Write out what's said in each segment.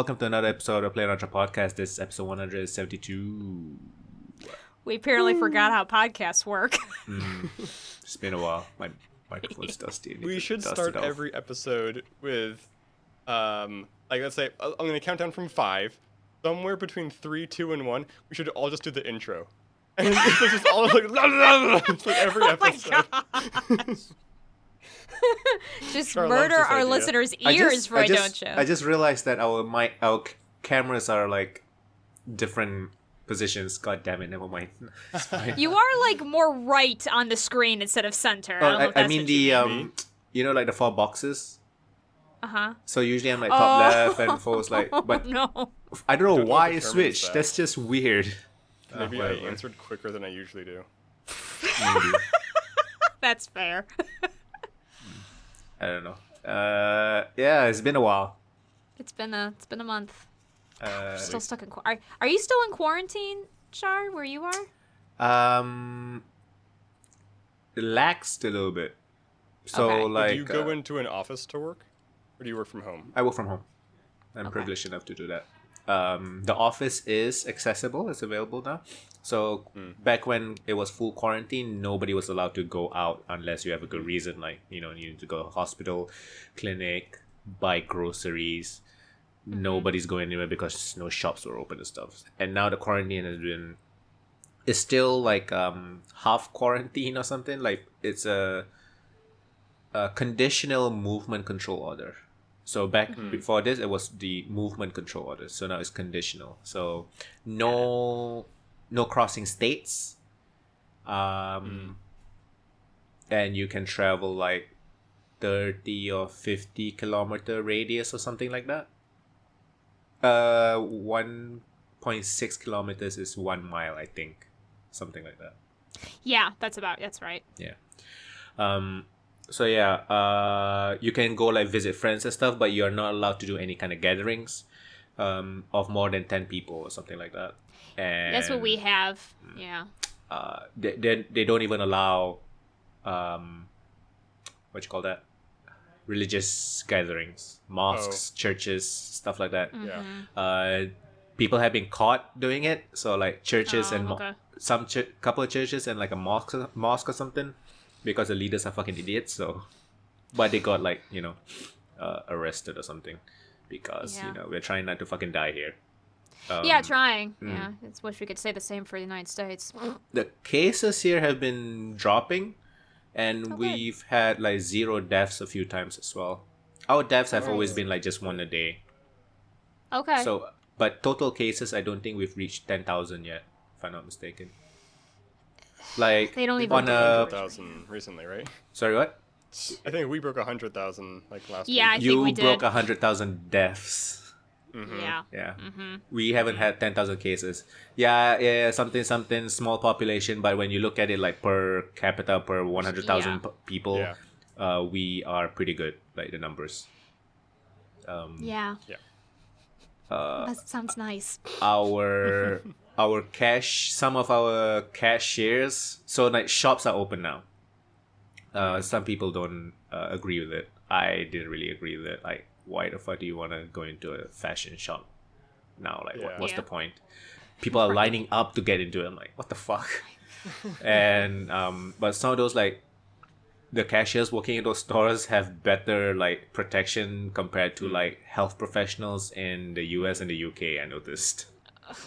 welcome to another episode of playonultra podcast. This is episode 172. We apparently forgot how podcasts work. It's been a while. My microphone's dusty. We should start every episode with, let's say, I'm going to count down from 5. Somewhere between 3, 2, and 1, we should all just do the intro. And it's just all like, it's like every episode. Just murder our listeners' ears, don't you? I just realized that our cameras are like different positions. God damn it, never mind. You are like more right on the screen instead of center. I mean the like the 4 boxes. Uh-huh. So usually I'm like top left and 4's like, but no. I don't know why it switched. That's just weird. Maybe I answered quicker than I usually do. Maybe. That's fair. I don't know. Yeah, it's been a while. It's been a month. Still stuck in quarantine. Are you still in quarantine, Char, where you are? Relaxed a little bit. So like, do you go into an office to work, or do you work from home? I work from home. I'm privileged enough to do that. The office is accessible. It's available now. So back when it was full quarantine, nobody was allowed to go out unless you have a good reason, like, you need to go to hospital, clinic, buy groceries. Nobody's going anywhere because no shops were open and stuff. And now the quarantine it's still like half quarantine or something. Like it's a conditional movement control order. So back before this, it was the movement control order. So now it's conditional. So no crossing states. And you can travel like 30 or 50 kilometer radius or something like that. 1.6 kilometers is 1 mile, I think. Something like that. Yeah, that's right. Yeah. So yeah, you can go like visit friends and stuff, but you're not allowed to do any kind of gatherings of more than 10 people or something like that. And that's what we have. Yeah. They don't even allow what you call that? Religious gatherings, mosques, churches, stuff like that. Yeah. People have been caught doing it. So like churches and couple of churches and like a mosque or something. Because the leaders are fucking idiots, so, but they got like arrested or something, because we're trying not to fucking die here. Trying. Yeah, I wish we could say the same for the United States. The cases here have been dropping, and we've had like 0 deaths a few times as well. Our deaths have always been like just 1 a day. Okay. So, but total cases, I don't think we've reached 10,000 yet, if I'm not mistaken. Like they don't even on 100,000 recently, right? Sorry, what? I think we broke 100,000 like last week. I think we did. You broke 100,000 deaths. Mm-hmm. Yeah. We haven't had 10,000 cases. Yeah, something small population, but when you look at it like per capita per 100,000 people, we are pretty good, like the numbers. That sounds nice. Some of our cashiers, so like shops are open now. Some people don't agree with it. I didn't really agree with it. Like, why the fuck do you want to go into a fashion shop now? Like, what's the point? People are lining up to get into it. I'm like, what the fuck? And but some of those, like, the cashiers working in those stores have better like protection compared to like health professionals in the US and the UK. I noticed.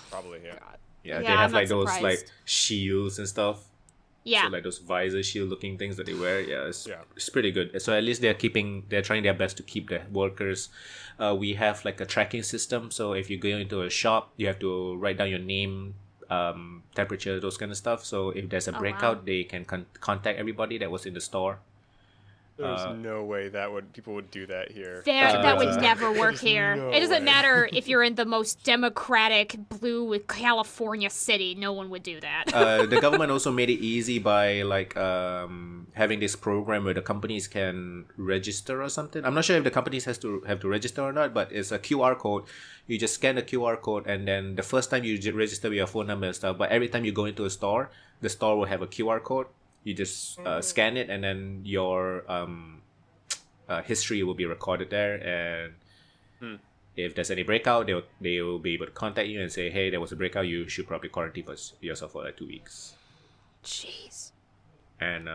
Probably, yeah. Yeah, they have like those surprised. like shields and stuff. Yeah. So like those visor shield looking things that they wear. Yeah, it's pretty good. So at least they're trying their best to keep the workers. We have like a tracking system. So if you go into a shop, you have to write down your name, temperature, those kind of stuff. So if there's a breakout, they can contact everybody that was in the store. There's no way people would do that here. That would never work here. It doesn't matter if you're in the most democratic blue California city. No one would do that. The government also made it easy by like having this program where the companies can register or something. I'm not sure if the companies have to register or not, but it's a QR code. You just scan the QR code, and then the first time you register with your phone number and stuff. But every time you go into a store, the store will have a QR code. You just scan it, and then your history will be recorded there, and if there's any breakout, they'll be able to contact you and say, hey, there was a breakout. You should probably quarantine yourself for like 2 weeks. Jeez. And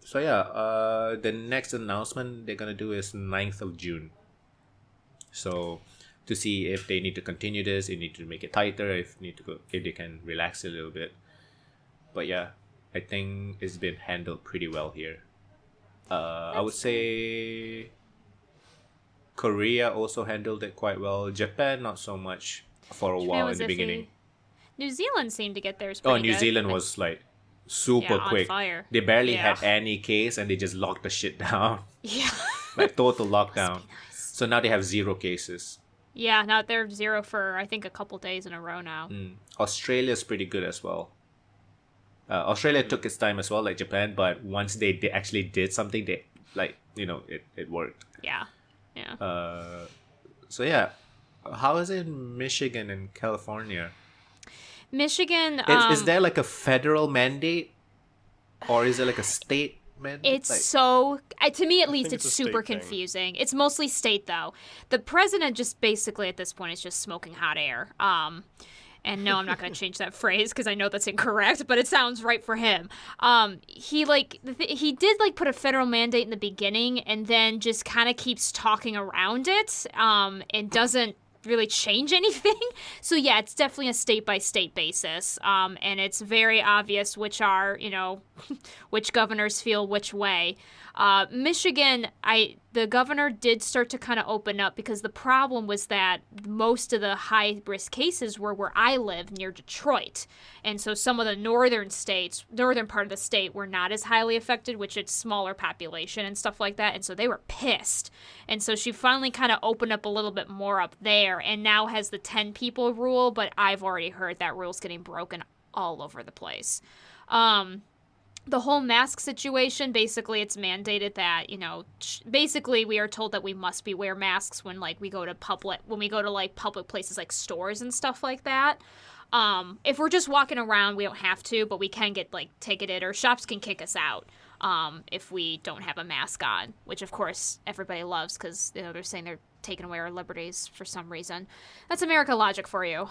so the next announcement they're gonna do is 9th of June. So to see if they need to continue this, they need to make it tighter, if they can relax it a little bit. But yeah, I think it's been handled pretty well here. I would say Korea also handled it quite well. Japan not so much for a while in the beginning. New Zealand seemed to get theirs pretty New good. Zealand was like super quick. On fire. They barely had any case and they just locked the shit down. Yeah. Like total lockdown. Nice. So now they have 0 cases. Yeah, now they're 0 for I think a couple days in a row now. Australia's pretty good as well. Australia took its time as well, like Japan, but once they actually did something, they it worked. Yeah. So yeah, how is it in Michigan and California? Michigan is there like a federal mandate, or is it like a state mandate? It's to me at least, it's super confusing. It's mostly state though. The president just basically at this point is just smoking hot air. And no, I'm not going to change that phrase because I know that's incorrect, but it sounds right for him. He did put a federal mandate in the beginning and then just kind of keeps talking around it and doesn't really change anything. So yeah, it's definitely a state by state basis. And it's very obvious which governors feel which way. Michigan, the governor did start to kind of open up because the problem was that most of the high risk cases were where I live near Detroit. And so some of the northern part of the state were not as highly affected, which it's smaller population and stuff like that. And so they were pissed. And so she finally kind of opened up a little bit more up there and now has the 10 people rule. But I've already heard that rule's getting broken all over the place. The whole mask situation, basically it's mandated that, basically we are told that we must wear masks when we go to public places like stores and stuff like that. If we're just walking around, we don't have to, but we can get ticketed or shops can kick us out if we don't have a mask on, which of course everybody loves because they're saying they're taking away our liberties for some reason. That's America logic for you.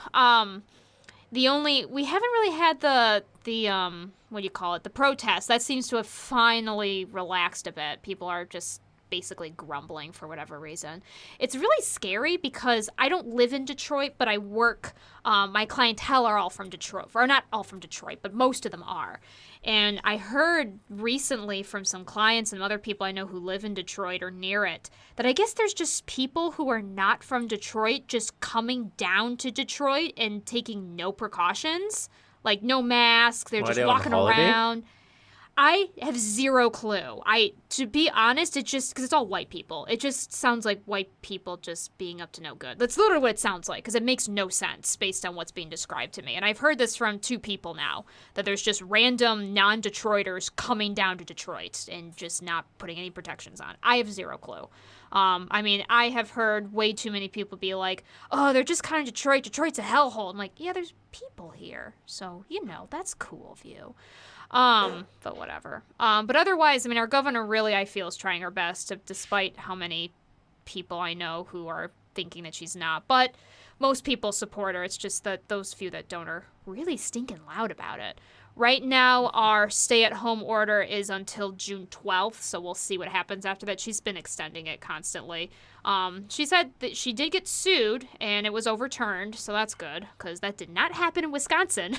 We haven't really had the the protest. That seems to have finally relaxed a bit. People are just basically grumbling for whatever reason. It's really scary because I don't live in Detroit, but I work, my clientele are all from Detroit. Or not all from Detroit, but most of them are. And I heard recently from some clients and other people I know who live in Detroit or near it that I guess there's just people who are not from Detroit just coming down to Detroit and taking no precautions. Like no masks, they're just walking around. I have zero clue. To be honest, it's just because it's all white people. It just sounds like white people just being up to no good. That's literally what it sounds like because it makes no sense based on what's being described to me. And I've heard this from 2 people now, that there's just random non-Detroiters coming down to Detroit and just not putting any protections on. I have zero clue. I have heard way too many people be like, oh, they're just kind of Detroit. Detroit's a hellhole. I'm like, yeah, there's people here. So, that's cool of you. But whatever. But otherwise, our governor really, I feel, is trying her best, despite how many people I know who are thinking that she's not. But most people support her. It's just that those few that don't are really stinking loud about it. Right now, our stay-at-home order is until June 12th, so we'll see what happens after that. She's been extending it constantly. She said that she did get sued, and it was overturned, so that's good, because that did not happen in Wisconsin.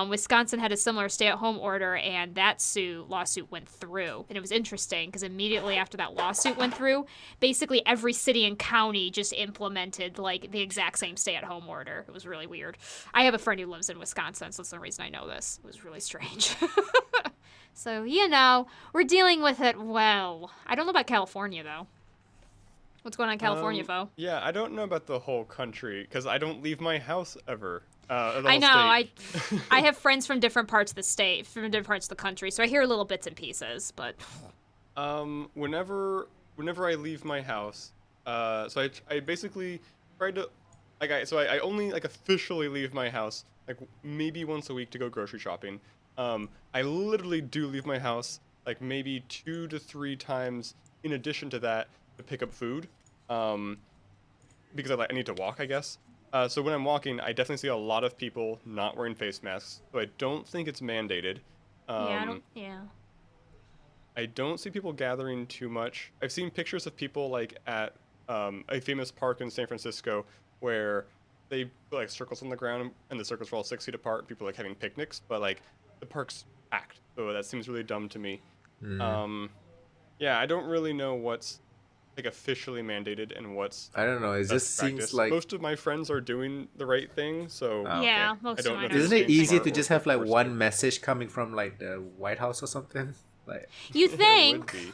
Wisconsin had a similar stay-at-home order, and that lawsuit went through. And it was interesting, because immediately after that lawsuit went through, basically every city and county just implemented, the exact same stay-at-home order. It was really weird. I have a friend who lives in Wisconsin, so that's the reason I know this. It was really strange. So, we're dealing with it well. I don't know about California, though. What's going on in California, Fo? Yeah, I don't know about the whole country, because I don't leave my house ever. I know. I have friends from different parts of the state, from different parts of the country, so I hear little bits and pieces, but... Whenever I leave my house, so I basically try to... I only, officially leave my house, maybe once a week to go grocery shopping. I literally do leave my house, maybe 2 to 3 times in addition to that to pick up food. because I need to walk, I guess. So when I'm walking, I definitely see a lot of people not wearing face masks. So I don't think it's mandated. I don't see people gathering too much. I've seen pictures of people like at a famous park in San Francisco where they put like circles on the ground and the circles are all 6 feet apart. People like having picnics, but like the park's packed. So that seems really dumb to me. Yeah, I don't really know what's like officially mandated and what's I don't know. It just practice. seems like Most of my friends are doing the right thing, so Yeah, okay. most I don't of know mine if are. Isn't it being easy smart to or just have like forced one to. message coming from like the White House or something? Like You It would think? be.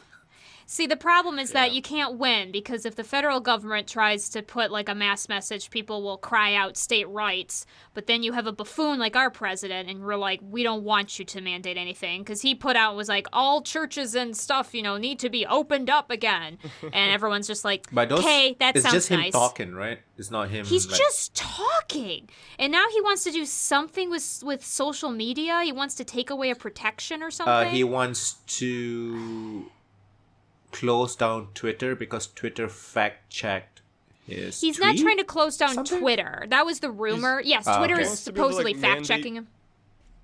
See, the problem is that Yeah. you can't win because if the federal government tries to put like a mass message, people will cry out state rights. But then you have a buffoon like our president, and we're like, we don't want you to mandate anything because he put out was like all churches and stuff, need to be opened up again, and everyone's just like, But those, okay, that it's sounds just him nice. talking, right? It's not him. He's like, just talking, and now he wants to do something with social media. He wants to take away a protection or something. he wants to close down Twitter because Twitter fact checked his. He's not tweet? trying to close down Something? Twitter. That was the rumor. Yes, Oh, Twitter okay. is He wants to be able to, supposedly like, fact checking him.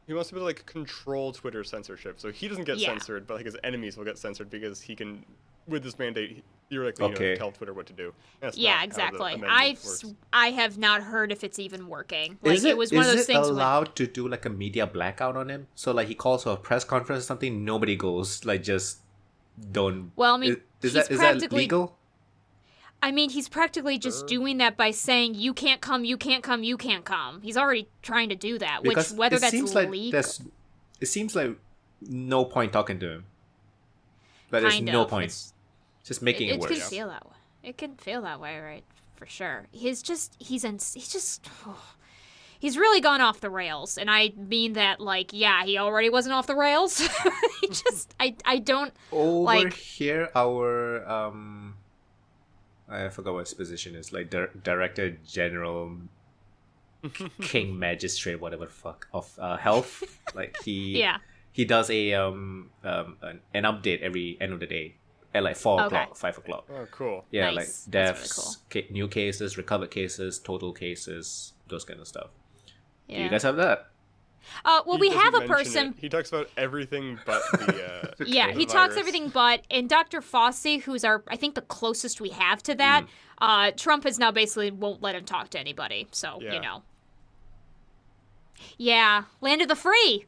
He wants to be able to like control Twitter censorship, so he doesn't get Yeah. censored, but like his enemies will get censored because he can, with this mandate, theoretically, Okay. tell Twitter what to do. That's Yeah, not how the exactly. amendment works. I have not heard if it's even working. Like Is it, it was one of those things. allowed to do like a media blackout on him? So like he calls for a press conference or something, nobody goes. Like just don't. Well, I mean, is he's that practically- legal? I mean, he's practically just doing that by saying you can't come, you can't come, you can't come. He's already trying to do that. Because which whether it that's seems like legal, it seems like no point talking to him. Like there's kind no of. point. It's- Just making it it worse. can feel that way. It can feel that way, right? For sure. He's really gone off the rails, and I mean that like, yeah, he already wasn't off the rails. He just, I don't Over like. here, our I forgot what his position is. Like Director General, King Magistrate, whatever the fuck of health. Like he Yeah. he does a an update every end of the day at like 4 Okay. o'clock, 5 o'clock. Oh, cool. Yeah, Nice. like That's deaths, new cases, recovered cases, total cases, those kind of stuff. Do Yeah. you guys have that? Well, He we have a doesn't mention person. it. He talks about everything but the. Yeah, he the talks virus. everything but, and Dr. Fossey, who's I think the closest we have to that, Trump has now basically won't let him talk to anybody. So, Yeah. Yeah, land of the free.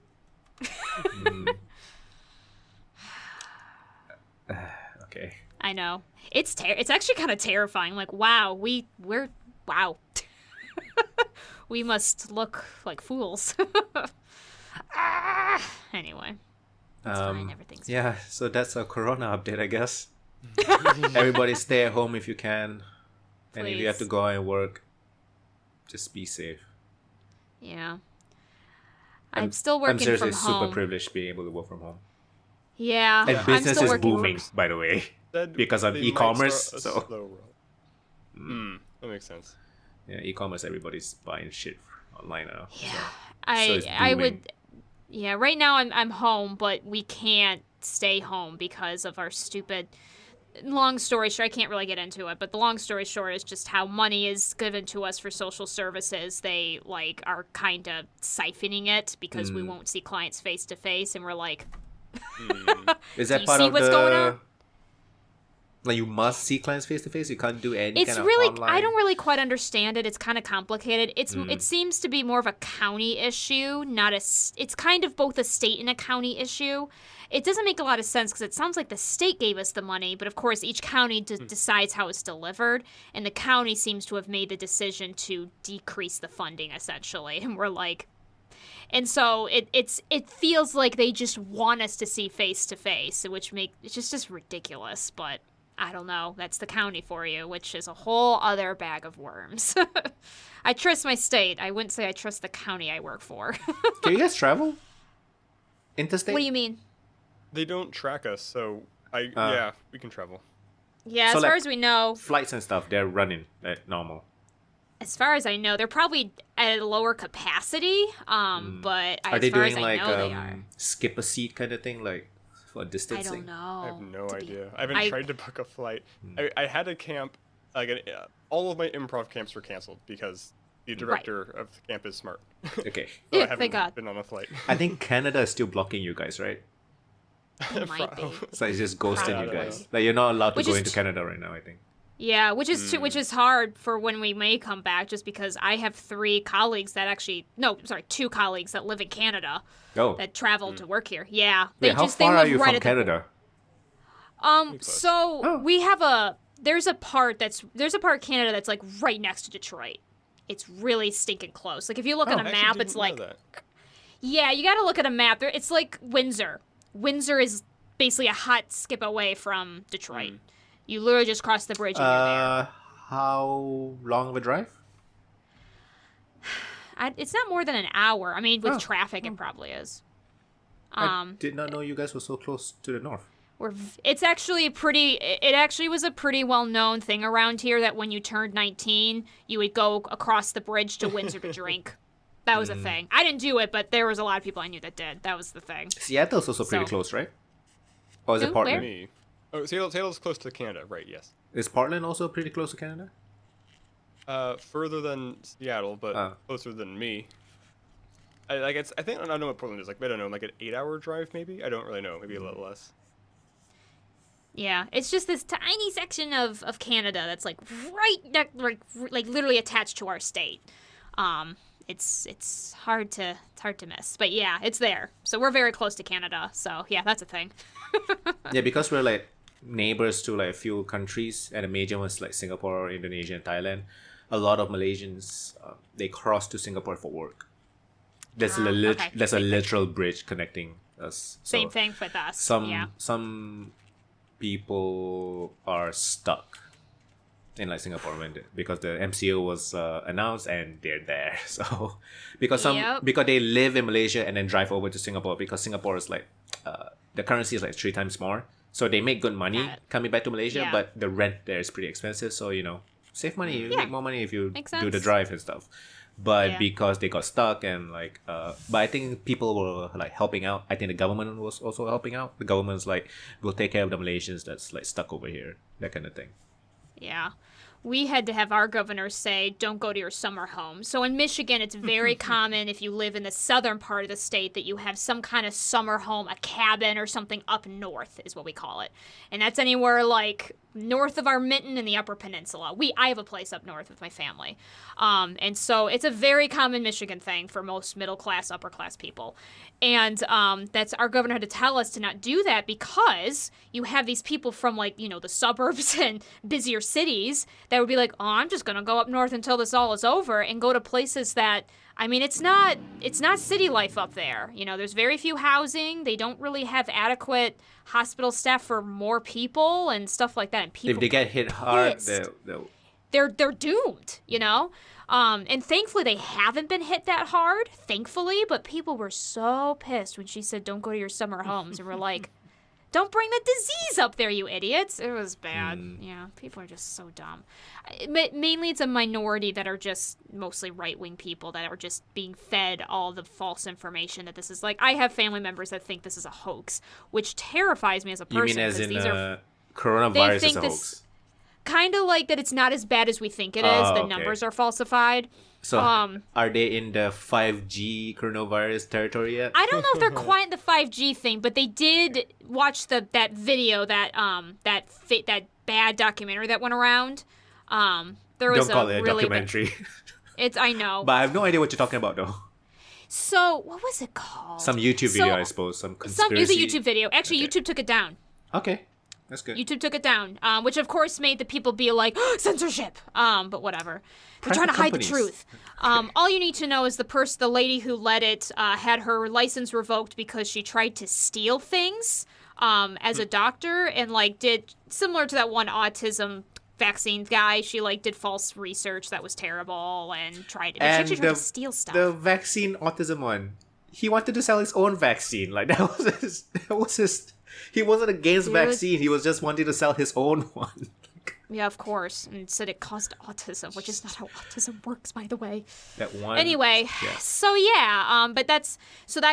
Okay. I know. It's actually kind of terrifying. Like, wow, we're wow. We must look like fools. Anyway, it's fine. Everything's fine. Yeah, so that's a Corona update, I guess. Everybody stay at home if you can. And if you have to Please. go out and work, just be safe. Yeah. I'm still working I'm seriously from super home. privileged being able to work from home. Yeah, And I'm business still is working. booming, by the way. Said because of they might e-commerce, start a so- slow roll. That makes sense. Yeah, e-commerce, everybody's buying shit online now. Yeah, So it's I booming. would. Yeah, right now I'm home, but we can't stay home because of our stupid. Long story short, I can't really get into it, but the long story short is just how money is given to us for social services. They like are kind of siphoning it because we won't see clients face to face, and we're like, Is Do that you part see of what's the... going on? Like, you must see clients face-to-face? You can't do any it's kind of really online? I don't really quite understand it. It's kind of complicated. It seems to be more of a county issue, not a. It's kind of both a state and a county issue. It doesn't make a lot of sense because it sounds like the state gave us the money, but of course each county decides how it's delivered, and the county seems to have made the decision to decrease the funding essentially, and we're like. And so it feels like they just want us to see face to face, which it's just ridiculous. But I don't know. That's the county for you, which is a whole other bag of worms. I trust my state. I wouldn't say I trust the county I work for. Can you guys travel? Interstate? What do you mean? They don't track us, so yeah, we can travel. Yeah, So, as far like, as we know, Flights and stuff, they're running at normal. as far as I know, they're probably at a lower capacity. But Are as they far doing as I like know, they are. skip a seat kind of thing, like for I distancing? don't know. I have no to be- idea. I haven't tried to book a flight. I had a camp all of my improv camps were canceled because the director of the camp is smart. Okay. So Yeah, I haven't thank God. been on a flight. I think Canada is still blocking you guys, right? It might be. So it's just ghosting you Probably. guys. Like you're not allowed to Which go is into Canada right now, I think. Yeah, which is hard for when we may come back, just because I have 2 colleagues that live in Canada Oh. that travel to work here. Yeah, Wait, how far are you from Canada? So Oh. we have there's a part of Canada that's like right next to Detroit. It's really stinking close. Like if you look Oh. at a map, it's like yeah, you got to look at a map. It's like Windsor. Windsor is basically a hot skip away from Detroit. You literally just cross the bridge and you're there. How long of a drive? It's not more than an hour. I mean, with Oh. traffic, it probably is. I did not know you guys were so close to the north. It actually was a pretty well-known thing around here that when you turned 19, you would go across the bridge to Windsor to drink. That was a thing. I didn't do it, but there was a lot of people I knew that did. That was the thing. Seattle's also pretty So- close, right? Or is it Where? Portland? Me. Oh, Seattle's close to Canada, right? Yes. Is Portland also pretty close to Canada? Further than Seattle, but closer than me. I don't know what Portland is like. But I don't know, like an 8-hour drive, maybe. I don't really know. Maybe a little less. Yeah, it's just this tiny section of Canada that's like like literally attached to our state. It's hard to miss, but yeah, it's there. So we're very close to Canada. So yeah, that's a thing. Yeah, because we're like neighbors to like a few countries, and the major ones like Singapore, Indonesia, and Thailand. A lot of Malaysians they cross to Singapore for work. There's okay. there's a literal bridge connecting us. So Same thing with us. Some people are stuck in like Singapore because the MCO was announced and they're there. So because they live in Malaysia and then drive over to Singapore because Singapore is like the currency is like 3 times more. So they make good money coming back to Malaysia, but the rent there is pretty expensive. So save money. You make more money if you do the drive and stuff. But because they got stuck and like, but I think people were like helping out. I think the government was also helping out. The government's like, we'll take care of the Malaysians that's like stuck over here, that kind of thing. Yeah. We had to have our governor say, don't go to your summer home. So in Michigan, it's very common if you live in the southern part of the state that you have some kind of summer home, a cabin or something up north is what we call it. And that's anywhere like north of our Minton in the Upper Peninsula. I have a place up north with my family. And so it's a very common Michigan thing for most middle class, upper class people. And that's our governor had to tell us to not do that because you have these people from like, the suburbs and busier cities that would be like, oh, I'm just going to go up north until this all is over and go to places that, I mean, it's not city life up there. There's very few housing. They don't really have adequate hospital staff for more people and stuff like that. And people if they get hit hard, they're doomed, and thankfully they haven't been hit that hard, thankfully, but people were so pissed when she said don't go to your summer homes, and we're like, don't bring the disease up there, you idiots. It was bad. Yeah, people are just so dumb. Mainly it's a minority that are just mostly right-wing people that are just being fed all the false information that this is like. I have family members that think this is a hoax, which terrifies me as a person. You mean as in coronavirus is a hoax? Kind of like that it's not as bad as we think it is. The numbers are falsified. So are they in the 5G coronavirus territory yet? I don't know if they're quite in the 5G thing, but they did watch that video that bad documentary that went around. There was don't call it a documentary. I know. But I have no idea what you're talking about though. So what was it called? Some YouTube video, I suppose. Some conspiracy. It was a YouTube video. Actually, YouTube took it down. Okay. That's good. YouTube took it down, which of course made the people be like, censorship. But whatever. They're trying to hide the truth. All you need to know is the lady who led it had her license revoked because she tried to steal things as a doctor and like did similar to that one autism vaccine guy. She like did false research that was terrible and tried to steal stuff. The vaccine autism one, he wanted to sell his own vaccine. Like that was his. He wasn't against vaccine. He was just wanting to sell his own one. Yeah, of course. And said it caused autism, which is not how autism works, by the way. That one. Anyway, Yeah. so yeah, but that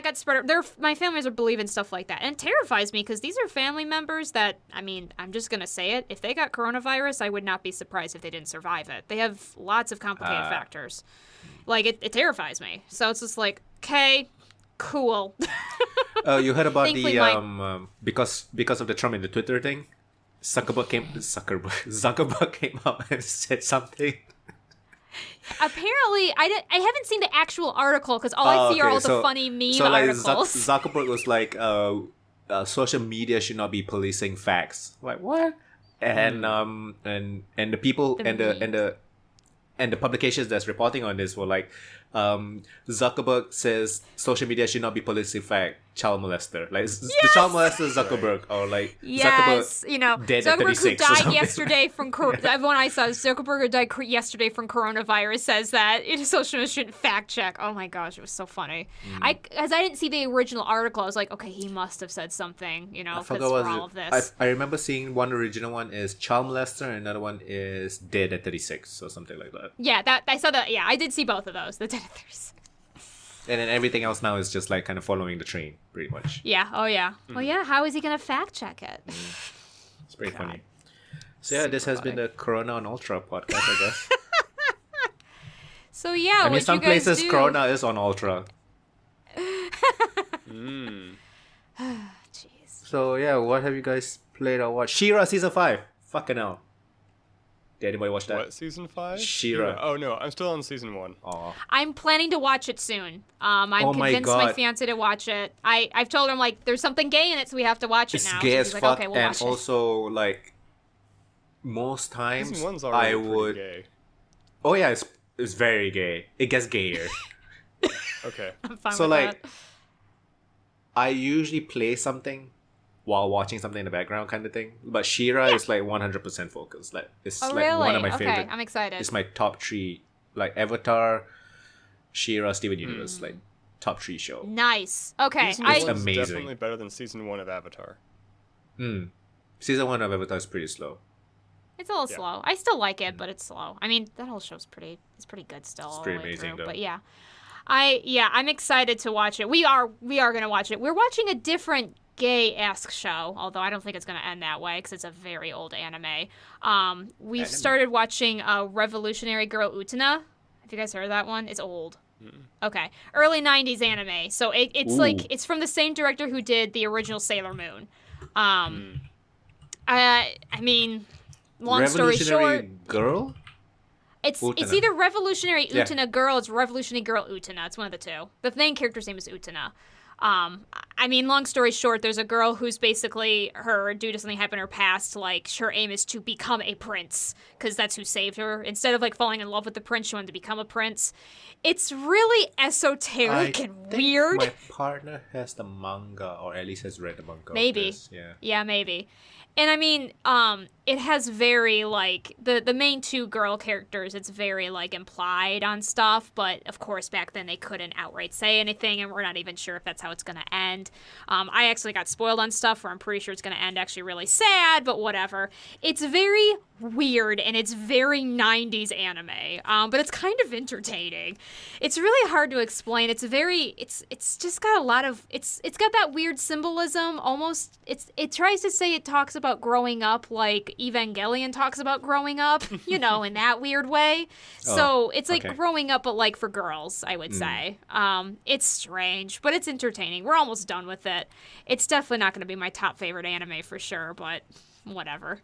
got spread. My families are believing stuff like that, and it terrifies me because these are family members that, I mean, I'm just gonna say it. If they got coronavirus, I would not be surprised if they didn't survive it. They have lots of complicated factors. Like it terrifies me. So it's just like, okay, cool. You heard about Thankfully, the because of the Trump in the Twitter thing? Zuckerberg came out and said something. Apparently, I haven't seen the actual article because all I see are all the funny meme articles. Zuckerberg was like, social media should not be policing facts. Like what? And the people and the publications that's reporting on this were like, Zuckerberg says social media should not be policing fact. Child molester, like the child molester Zuckerberg, or like yes, Zuckerberg, dead at Zuckerberg 36 who or died something. yesterday from everyone I saw Zuckerberg who died yesterday from coronavirus says that social media shouldn't fact check. Oh my gosh, it was so funny. As I didn't see the original article, I was like, okay, he must have said something, I because forgot for what all of this. I remember seeing one original one is child molester and another one is dead at 36 or something like that. Yeah, I saw that. Yeah, I did see both of those. The dead at 36. And then everything else now is just like kind of following the train, pretty much. Yeah. Oh yeah. Well, yeah. How is he gonna fact check it? It's pretty God. funny. So yeah, this has been the Corona on Ultra podcast, I guess. So yeah, I mean, what some you guys places do? Corona is on Ultra. Jeez. So yeah, what have you guys played or watched? She-Ra season 5. Fucking hell. Did anybody watch that? What, season 5? She-Ra. Oh no, I'm still on season 1. Aw. I'm planning to watch it soon. I'm Oh my convinced my God. fiance to watch it. I've told him like there's something gay in it, so we have to watch it It's now. gay So as he's like, fuck, okay, we'll and watch it. also like most times Season 1's already I pretty would. gay. Oh yeah, it's very gay. It gets gayer. Okay. I'm fine So with like, that. I usually play something while watching something in the background, kind of thing. But She-Ra is like 100% focused. Like it's Oh like really? one of my Okay, favorite. I'm excited. It's my top 3, like Avatar, She-Ra, Steven Universe, like top 3 show. Nice. Okay, Season It's 1's amazing. definitely better than season 1 of Avatar. Season 1 of Avatar is pretty slow. It's a little Yeah. slow. I still like it, but it's slow. I mean, that whole show's pretty good still. It's all pretty the way amazing, through. though. But yeah, I'm excited to watch it. We are gonna watch it. We're watching a different gay-esque show, although I don't think it's gonna end that way because it's a very old anime. We've started watching Revolutionary Girl Utena. Have you guys heard of that one? It's old. Okay, early '90s anime. So it's Ooh. like it's from the same director who did the original Sailor Moon. I mean, long story Revolutionary short, Girl? it's Utena. either Revolutionary Yeah. Utena Girl, it's Revolutionary Girl Utena. It's one of the two. The main character's name is Utena. I mean, long story short, there's a girl who's basically due to something happened in her past, like her aim is to become a prince because that's who saved her. Instead of like falling in love with the prince, she wanted to become a prince. It's really esoteric and weird. My partner has the manga, or at least has read the manga. of Maybe. this, Yeah. Yeah, maybe. And I mean, it has very, like, the main two girl characters, it's very, like, implied on stuff, but, of course, back then they couldn't outright say anything, and we're not even sure if that's how it's going to end. I actually got spoiled on stuff where I'm pretty sure it's going to end actually really sad, but whatever. It's very weird, and it's very 90s anime, but it's kind of entertaining. It's really hard to explain. It's just got a lot of, it's got that weird symbolism, almost, it tries to say it talks about growing up like Evangelion talks about growing up, in that weird way. So it's like okay. growing up, but like for girls, I would say. It's strange, but it's entertaining. We're almost done with it. It's definitely not going to be my top favorite anime for sure, but whatever.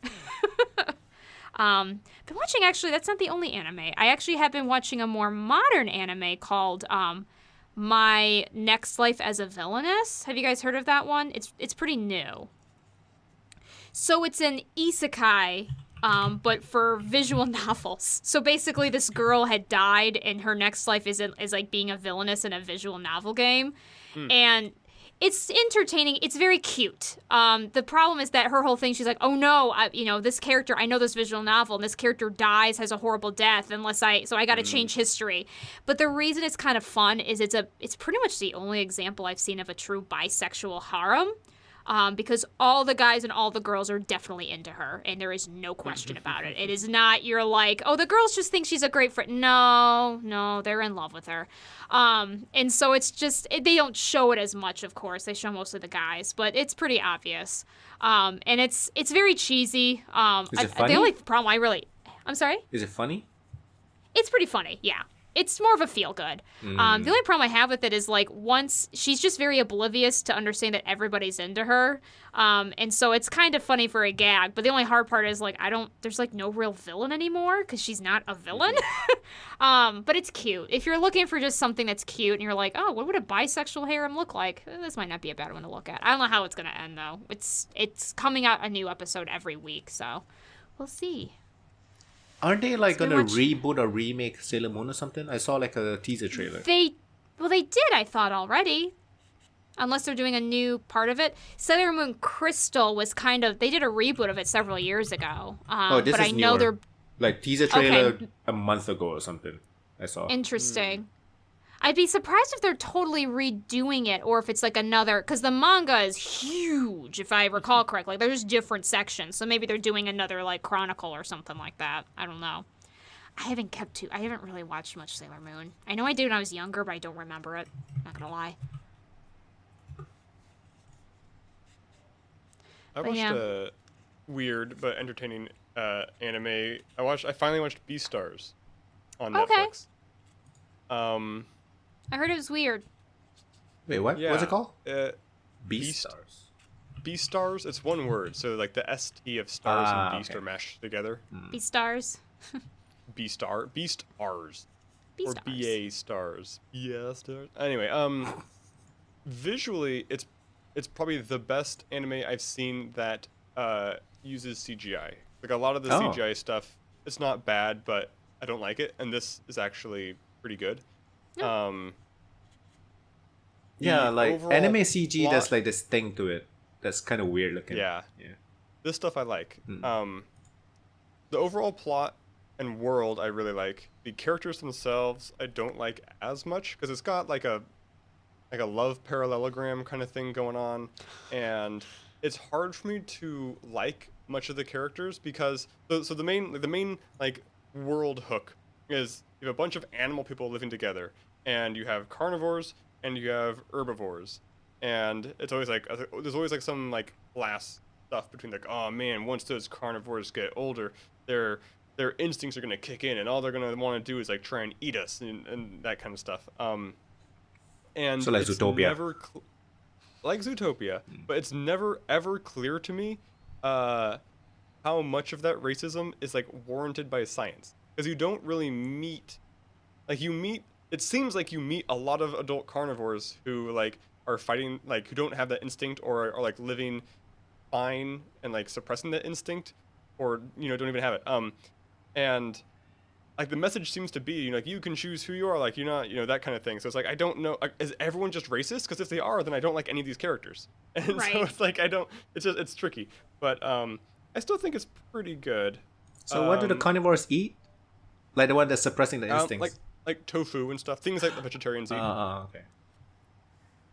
Been watching, actually, that's not the only anime. I actually have been watching a more modern anime called My Next Life as a Villainess. Have you guys heard of that one? It's pretty new. So it's an isekai, but for visual novels. So basically this girl had died and her next life is like being a villainess in a visual novel game. And it's entertaining. It's very cute. The problem is that her whole thing, she's like, oh no, this character, I know this visual novel, and this character dies, has a horrible death, so I got to change history. But the reason it's kind of fun is it's pretty much the only example I've seen of a true bisexual harem. because all the guys and all the girls are definitely into her, and there is no question about it. It is not, you're like, oh, the girls just think she's a great friend. No, they're in love with her. And so it's just, they don't show it as much, of course. They show mostly the guys, but it's pretty obvious. And it's very cheesy. Is it funny? The only problem I'm sorry? Is it funny? It's pretty funny, yeah. It's more of a feel-good. The only problem I have with it is, like, once she's just very oblivious to understand that everybody's into her. And so it's kind of funny for a gag. But the only hard part is, like, there's, like, no real villain anymore because she's not a villain. But it's cute. If you're looking for just something that's cute and you're like, oh, what would a bisexual harem look like? This might not be a bad one to look at. I don't know how it's going to end, though. It's coming out a new episode every week, so we'll see. Aren't they like gonna reboot or remake Sailor Moon or something? I saw like a teaser trailer. They did, I thought, already. Unless they're doing a new part of it. Sailor Moon Crystal was they did a reboot of it several years ago. This but is I know newer. they're Like teaser trailer a month ago or something. I saw. interesting. I'd be surprised if they're totally redoing it or if it's like another, because the manga is huge, if I recall correctly. There's different sections, so maybe they're doing another like chronicle or something like that. I don't know. I haven't really watched much Sailor Moon. I know I did when I was younger, but I don't remember it. Not gonna lie. I watched a weird but entertaining anime. I finally watched Beastars on Netflix. I heard it was weird. Wait, what? Yeah, What's it called? Beastars. Beastars. It's one word, so like the ST of stars and beast are mashed together. Beastars. Beastars. Beastars. Or BA stars. Yeah, stars. Anyway, visually, it's probably the best anime I've seen that uses CGI. Like a lot of the CGI stuff, it's not bad, but I don't like it, and this is actually pretty good. Yeah, like anime CG, there's like this thing to it that's kind of weird looking. Yeah. This stuff I like. The overall plot and world I really like. The characters themselves I don't like as much because it's got like a love parallelogram kind of thing going on, and it's hard for me to like much of the characters because so the main like world hook is you have a bunch of animal people living together, and you have carnivores and you have herbivores, and it's always like there's always like some like class stuff between like, oh man, once those carnivores get older, their instincts are gonna kick in, and all they're gonna want to do is like try and eat us and that kind of stuff. And so like Zootopia. Like Zootopia, but it's never ever clear to me how much of that racism is like warranted by science, because you don't really meet it seems like you meet a lot of adult carnivores who like are fighting, like who don't have that instinct or are like living fine and like suppressing that instinct, or don't even have it. And like the message seems to be, like, you can choose who you are, like you're not, that kind of thing. So it's like, I don't know, is everyone just racist? Because if they are, then I don't like any of these characters. And right. So it's like it's tricky, but I still think it's pretty good. So what do the carnivores eat? Like the one that's suppressing the instincts? Like tofu and stuff, things like the vegetarians eat. Okay.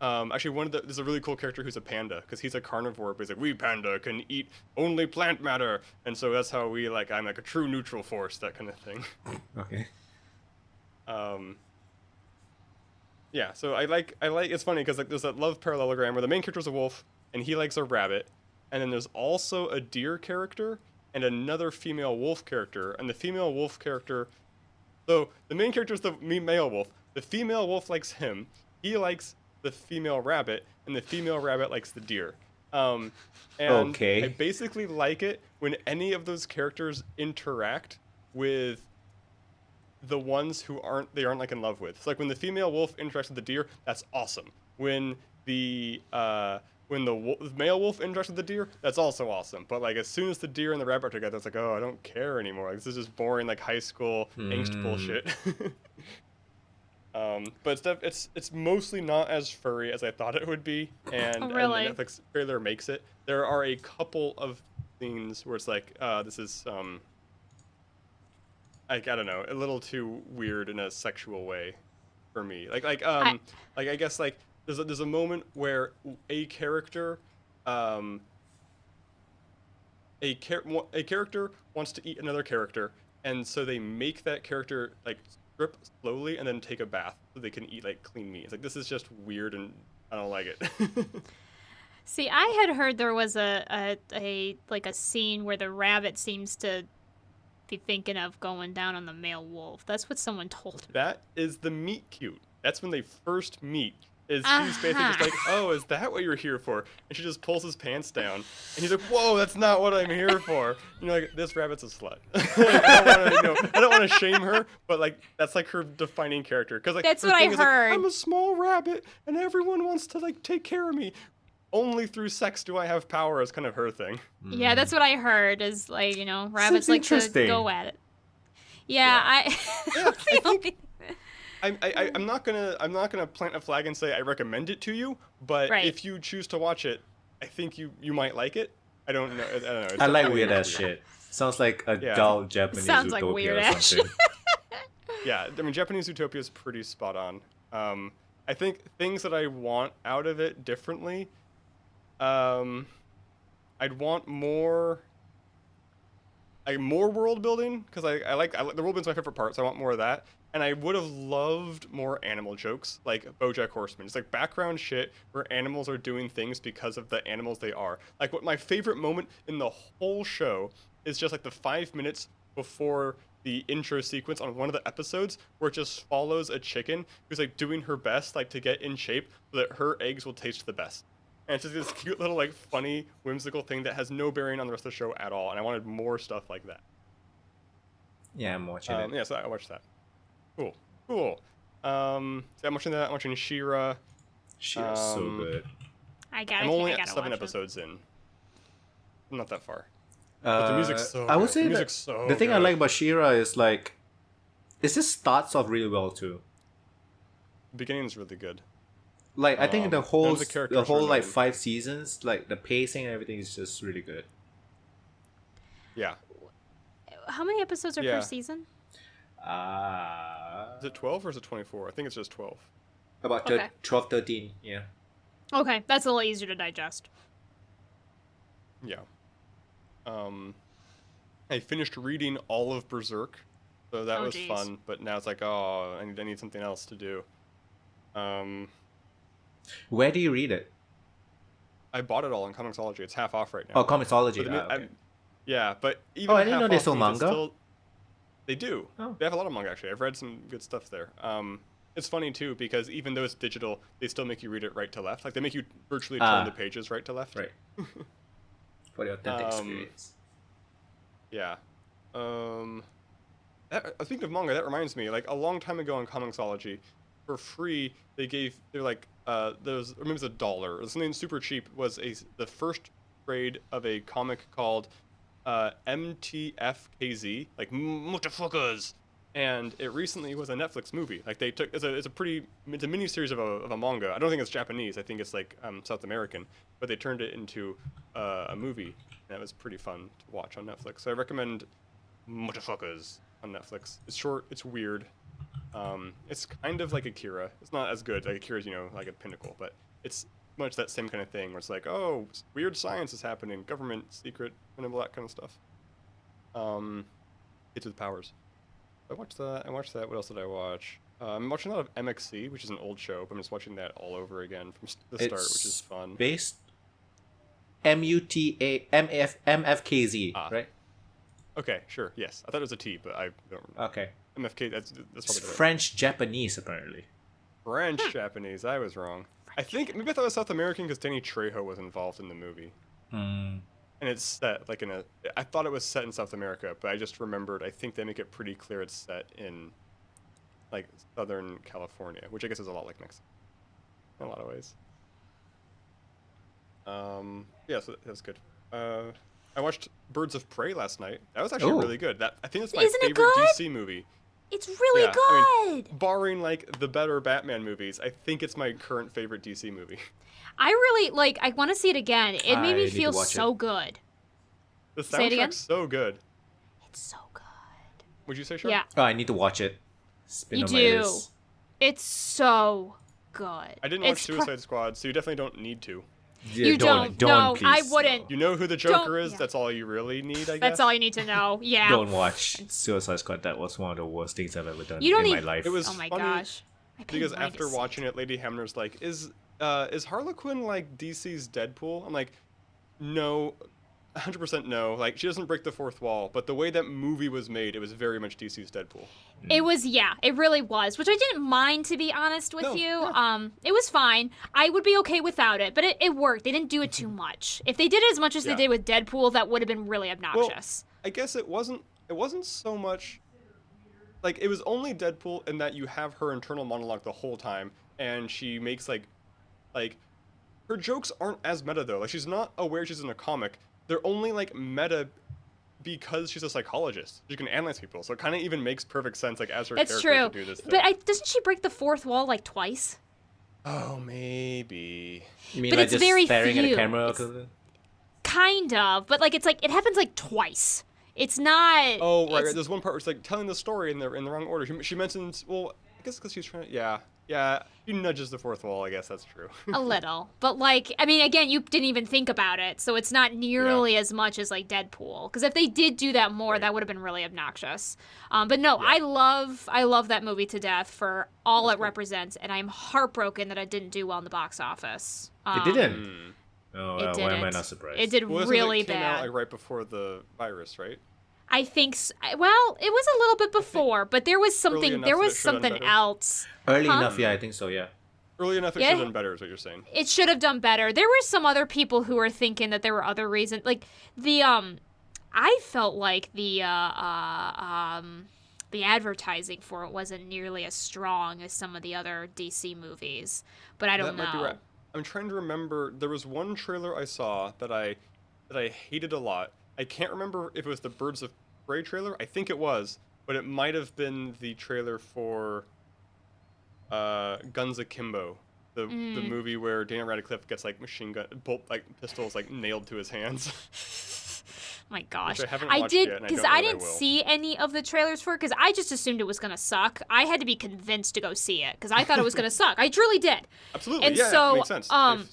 Actually, there's a really cool character who's a panda, because he's a carnivore, but he's like, we panda can eat only plant matter, and so that's how I'm like a true neutral force, that kind of thing. Okay. Yeah, so I like it's funny because like there's that love parallelogram where the main character's a wolf and he likes a rabbit, and then there's also a deer character and another female wolf character, and the female wolf character, so the main character is the male wolf, the female wolf likes him, he likes the female rabbit, and the female rabbit likes the deer. And okay. I basically like it when any of those characters interact with the ones who aren't like in love with. So like when the female wolf interacts with the deer, that's awesome. When the male wolf interacts with the deer, that's also awesome. But like as soon as the deer and the rabbit are together, it's like, oh, I don't care anymore. Like, this is just boring like high school angst bullshit. But it's mostly not as furry as I thought it would be, and, really? And the Netflix trailer makes it. There are a couple of scenes where it's like, this is like, I don't know, a little too weird in a sexual way for me. I guess like there's a moment where a character a character wants to eat another character, and so they make that character like strip slowly and then take a bath so they can eat like clean meat. It's like, this is just weird and I don't like it. See, I had heard there was a scene where the rabbit seems to be thinking of going down on the male wolf. That's what someone told me. That is the meet cute. That's when they first meet. She's basically just like, oh, is that what you're here for? And she just pulls his pants down. And he's like, whoa, that's not what I'm here for. You know, like, this rabbit's a slut. I don't want to shame her, but like, that's like her defining character. Cause like, that's what I heard. Like, I'm a small rabbit and everyone wants to like take care of me. Only through sex do I have power is kind of her thing. Yeah, that's what I heard is like, you know, rabbits like to go at it. Yeah. I'm not gonna plant a flag and say I recommend it to you, but if you choose to watch it, I think you might like it. I don't know. I like weird ass shit. Sounds like a dull Japanese Sounds like utopia weird or ass something. Yeah, I mean, Japanese utopia is pretty spot on. I think things that I want out of it differently. I'd want more world building, because I like the world building's my favorite part, so I want more of that. And I would have loved more animal jokes, like BoJack Horseman. It's like background shit where animals are doing things because of the animals they are. Like, what my favorite moment in the whole show is just like the 5 minutes before the intro sequence on one of the episodes, where it just follows a chicken who's like doing her best, like to get in shape so that her eggs will taste the best. And it's just this cute little like funny, whimsical thing that has no bearing on the rest of the show at all. And I wanted more stuff like that. Yeah, I'm watching it. Yeah, so I watched that. Cool. So I'm watching that. I'm watching She-Ra. She-Ra's so good. I'm only at 7 episodes in. I'm not that far. But the music's so I would good. say the thing I like about She-Ra is like, it just starts off really well too. The beginning's really good. Like, I think the whole like 5 5 seasons, like the pacing and everything is just really good. Yeah. How many episodes are per season? Is it 12 or is it 24? I think it's just 12. About 12, 13, yeah. Okay, that's a little easier to digest. Yeah. I finished reading all of Berserk, so that was fun. But now it's like, I need something else to do. Where do you read it? I bought it all in Comixology. It's half off right now. Oh, Comixology. Okay. Yeah, but even I didn't know they sold manga. They do. Oh. They have a lot of manga, actually. I've read some good stuff there. It's funny, too, because even though it's digital, they still make you read it right to left. Like, they make you virtually turn the pages right to left. Right. For the authentic experience. Yeah. Speaking of manga, that reminds me, like, a long time ago on Comixology, for free, maybe it was $1. Something super cheap was the first trade of a comic called MTFKZ, like motherfuckers, and it recently was a Netflix movie. Like, they took it's a mini series of a manga. I don't think it's Japanese. I think it's like South American, but they turned it into a movie, and it was pretty fun to watch on Netflix. So I recommend motherfuckers on Netflix. It's short. It's weird. It's kind of like Akira. It's not as good. Like, Akira's, like a pinnacle, but it's much that same kind of thing where it's like, oh, weird science is happening, government secret, and all that kind of stuff. Kids with powers. I watched that. What else did I watch? I'm watching a lot of MXC, which is an old show, but I'm just watching that all over again from the start, which is fun. Based MFKZ, right? Okay, sure, yes. I thought it was a T, but I don't remember. Okay. MFK, that's probably French Japanese, apparently. French Japanese, I was wrong. I thought it was South American because Danny Trejo was involved in the movie. And it's set like I thought it was set in South America, but I just remembered, I think they make it pretty clear it's set in like Southern California, which I guess is a lot like Mexico in a lot of ways. Yeah, so that's good. I watched Birds of Prey last night. That was actually really good. I think that's my favorite DC movie. It's really good. I mean, barring like the better Batman movies, I think it's my current favorite DC movie. I want to see it again. It made me feel so good. The soundtrack's so good. It's so good. Would you say, Sean? Yeah. Oh, I need to watch it. You do. It's so good. I didn't watch Suicide Squad, so you definitely don't need to. Yeah, You don't. No, please, I wouldn't. You know who the Joker Don't- is? yeah. That's all you really need, I guess. That's all you need to know. Yeah. Don't watch Suicide Squad. That was one of the worst things I've ever done You don't in my even- life. It was Oh my funny gosh. I paid because money to after see watching it, Lady Hamner's like, is Harlequin like DC's Deadpool? I'm like, no, 100% no. Like, she doesn't break the fourth wall, but the way that movie was made, it was very much DC's Deadpool. It was, yeah, it really was, which I didn't mind, to be honest with No, you. yeah. It was fine. I would be okay without it, but it worked. They didn't do it too much. If they did it as much as they Yeah. did with Deadpool, that would have been really obnoxious. I guess it wasn't so much like it was only Deadpool in that you have her internal monologue the whole time, and she makes like her jokes aren't as meta though. Like, she's not aware she's in a comic. They're only like meta because she's a psychologist. She can analyze people, so it kind of even makes perfect sense, like, as her That's character true. to do this thing. But doesn't she break the fourth wall like twice? Oh, maybe. You mean but like it's just very staring at few. a camera? It's- Kind of, but like it happens like twice. It's not. Oh, right. it's- There's one part where it's like telling the story in the wrong order. She mentions, well, I guess because she's trying to, yeah. He nudges the fourth wall. I guess that's true. A little, but like, I mean, again, you didn't even think about it, so it's not nearly as much as like Deadpool. Because if they did do that more, Right. that would have been really obnoxious. But no, I love that movie to death for all it represents, and I'm heartbroken that it didn't do well in the box office. It didn't. Oh, It well, why am I didn't. not surprised? It did Well, really it came bad. out like right before the virus, right? I think. Well, it was a little bit before, but there was something. enough There that was it should've done something better. else. Early Huh? enough, yeah, I think so, yeah. Early enough, it Yeah. should have done better, is what you're saying. It should have done better. There were some other people who were thinking that there were other reasons. Like I felt like the advertising for it wasn't nearly as strong as some of the other DC movies. But I don't That know. might be right. I'm trying to remember. There was one trailer I saw that I hated a lot. I can't remember if it was the Birds of Prey trailer. I think it was, but it might have been the trailer for Guns Akimbo, the movie where Daniel Radcliffe gets like pistols like nailed to his hands. My gosh. Which I haven't I watched did, yet, and I because don't know I that I didn't will. see any of the trailers for it, because I just assumed it was going to suck. I had to be convinced to go see it, because I thought it was going to suck. I truly did. Absolutely, And yeah, so, it makes sense.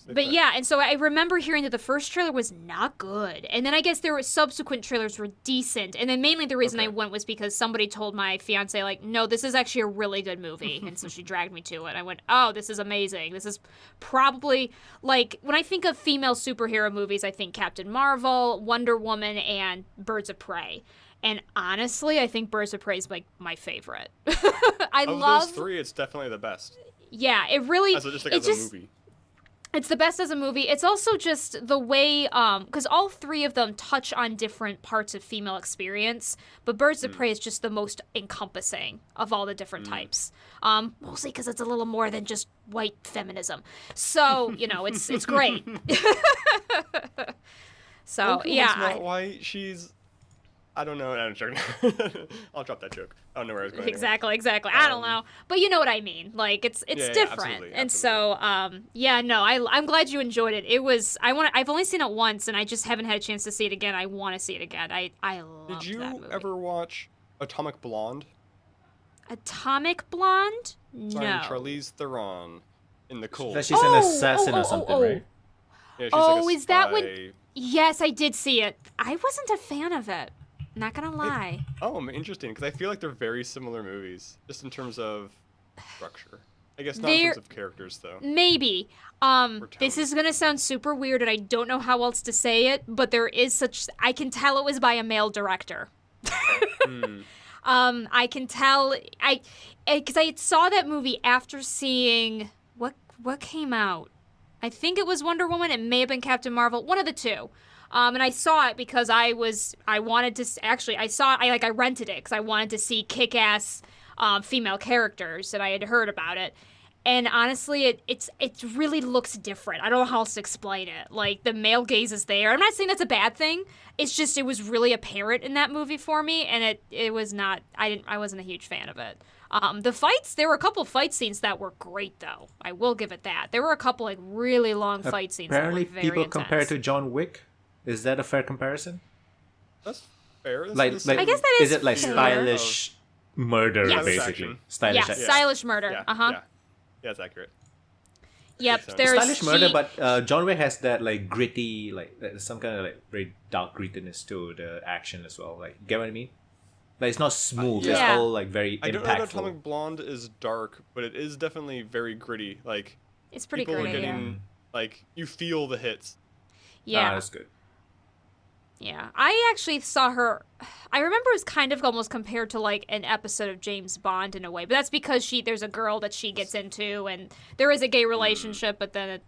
but yeah, and so I remember hearing that the first trailer was not good, and then I guess there were subsequent trailers were decent, and then mainly the reason I Okay. went was because somebody told my fiance, like, no, this is actually a really good movie, and so she dragged me to it. I went, oh, this is amazing. This is probably, like, when I think of female superhero movies, I think Captain Marvel, Wonder Woman, and Birds of Prey. And honestly, I think Birds of Prey is like my favorite. I Of love those three, it's definitely the best. Yeah, it really As a movie. It's the best as a movie. It's also just the way, because all three of them touch on different parts of female experience, but Birds of Prey is just the most encompassing of all the different types. Mostly because it's a little more than just white feminism. So, it's great. So, Wonder yeah. Woman's not white. She's. I don't know. I'm joking. I'll drop that joke. I don't know where I was going. Exactly. I don't know, but you know what I mean. Like it's yeah, different, absolutely, and so I'm glad you enjoyed it. I've only seen it once, and I just haven't had a chance to see it again. I want to see it again. I love Did you that movie. ever watch Atomic Blonde? Atomic Blonde? Starring No. Charlize Theron in the cold. That she's an assassin or something, right? Yeah, she's Oh, like a is that spy. when? Yes, I did see it. I wasn't a fan of it. Not gonna lie. Oh, interesting, because I feel like they're very similar movies, just in terms of structure. I guess not They're- in terms of characters, though. Maybe. This tone. is gonna sound super weird, and I don't know how else to say it, but there is such. I can tell it was by a male director. I can tell. Because I saw that movie after seeing what came out. I think it was Wonder Woman. It may have been Captain Marvel. One of the two. And I saw it because I wanted to actually I rented it because I wanted to see kick-ass female characters, and I had heard about it. And honestly, it really looks different. I don't know how else to explain it. Like, the male gaze is there. I'm not saying that's a bad thing. It's just it was really apparent in that movie for me, and it was not. I wasn't a huge fan of it. The fights, there were a couple fight scenes that were great, though. I will give it that. There were a couple like really long fight scenes. Apparently, that were very people intense. compare it to John Wick. Is that a fair comparison? That's fair. That's Like, the same I guess that is it like fair. stylish murder, Yes. basically? Action. Stylish Yeah, action. stylish murder. Yeah, Uh-huh. yeah, that's accurate. Yep, Makes sense. there's Stylish murder, but John Wick has that like gritty, like some kind of like very dark grittiness to the action as well. Like, get what I mean? Like it's not smooth. It's Yeah. all like very I don't know if impactful. Atomic Blonde is dark, but it is definitely very gritty. Like it's pretty people are gritty. getting like you feel the hits. Yeah. That's good. Yeah, I actually saw her. I remember it was kind of almost compared to like an episode of James Bond in a way, but that's because there's a girl that she gets into, and there is a gay relationship, but then it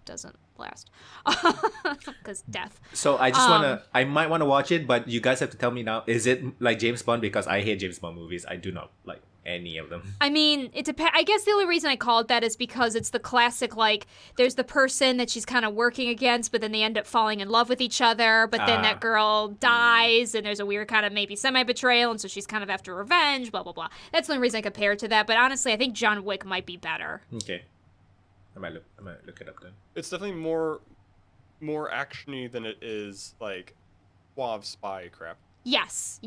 doesn't last because death. So I just I might wanna watch it, but you guys have to tell me now. Is it like James Bond? Because I hate James Bond movies. I do not like any of them. I mean, it depends. I guess the only reason I call it that is because it's the classic, like, there's the person that she's kind of working against, but then they end up falling in love with each other, but then that girl dies, and there's a weird kind of maybe semi-betrayal, and so she's kind of after revenge, blah, blah, blah. That's the only reason I compare it to that, but honestly, I think John Wick might be better. Okay, I might look it up then. It's definitely more actiony than it is like suave spy crap. Yes,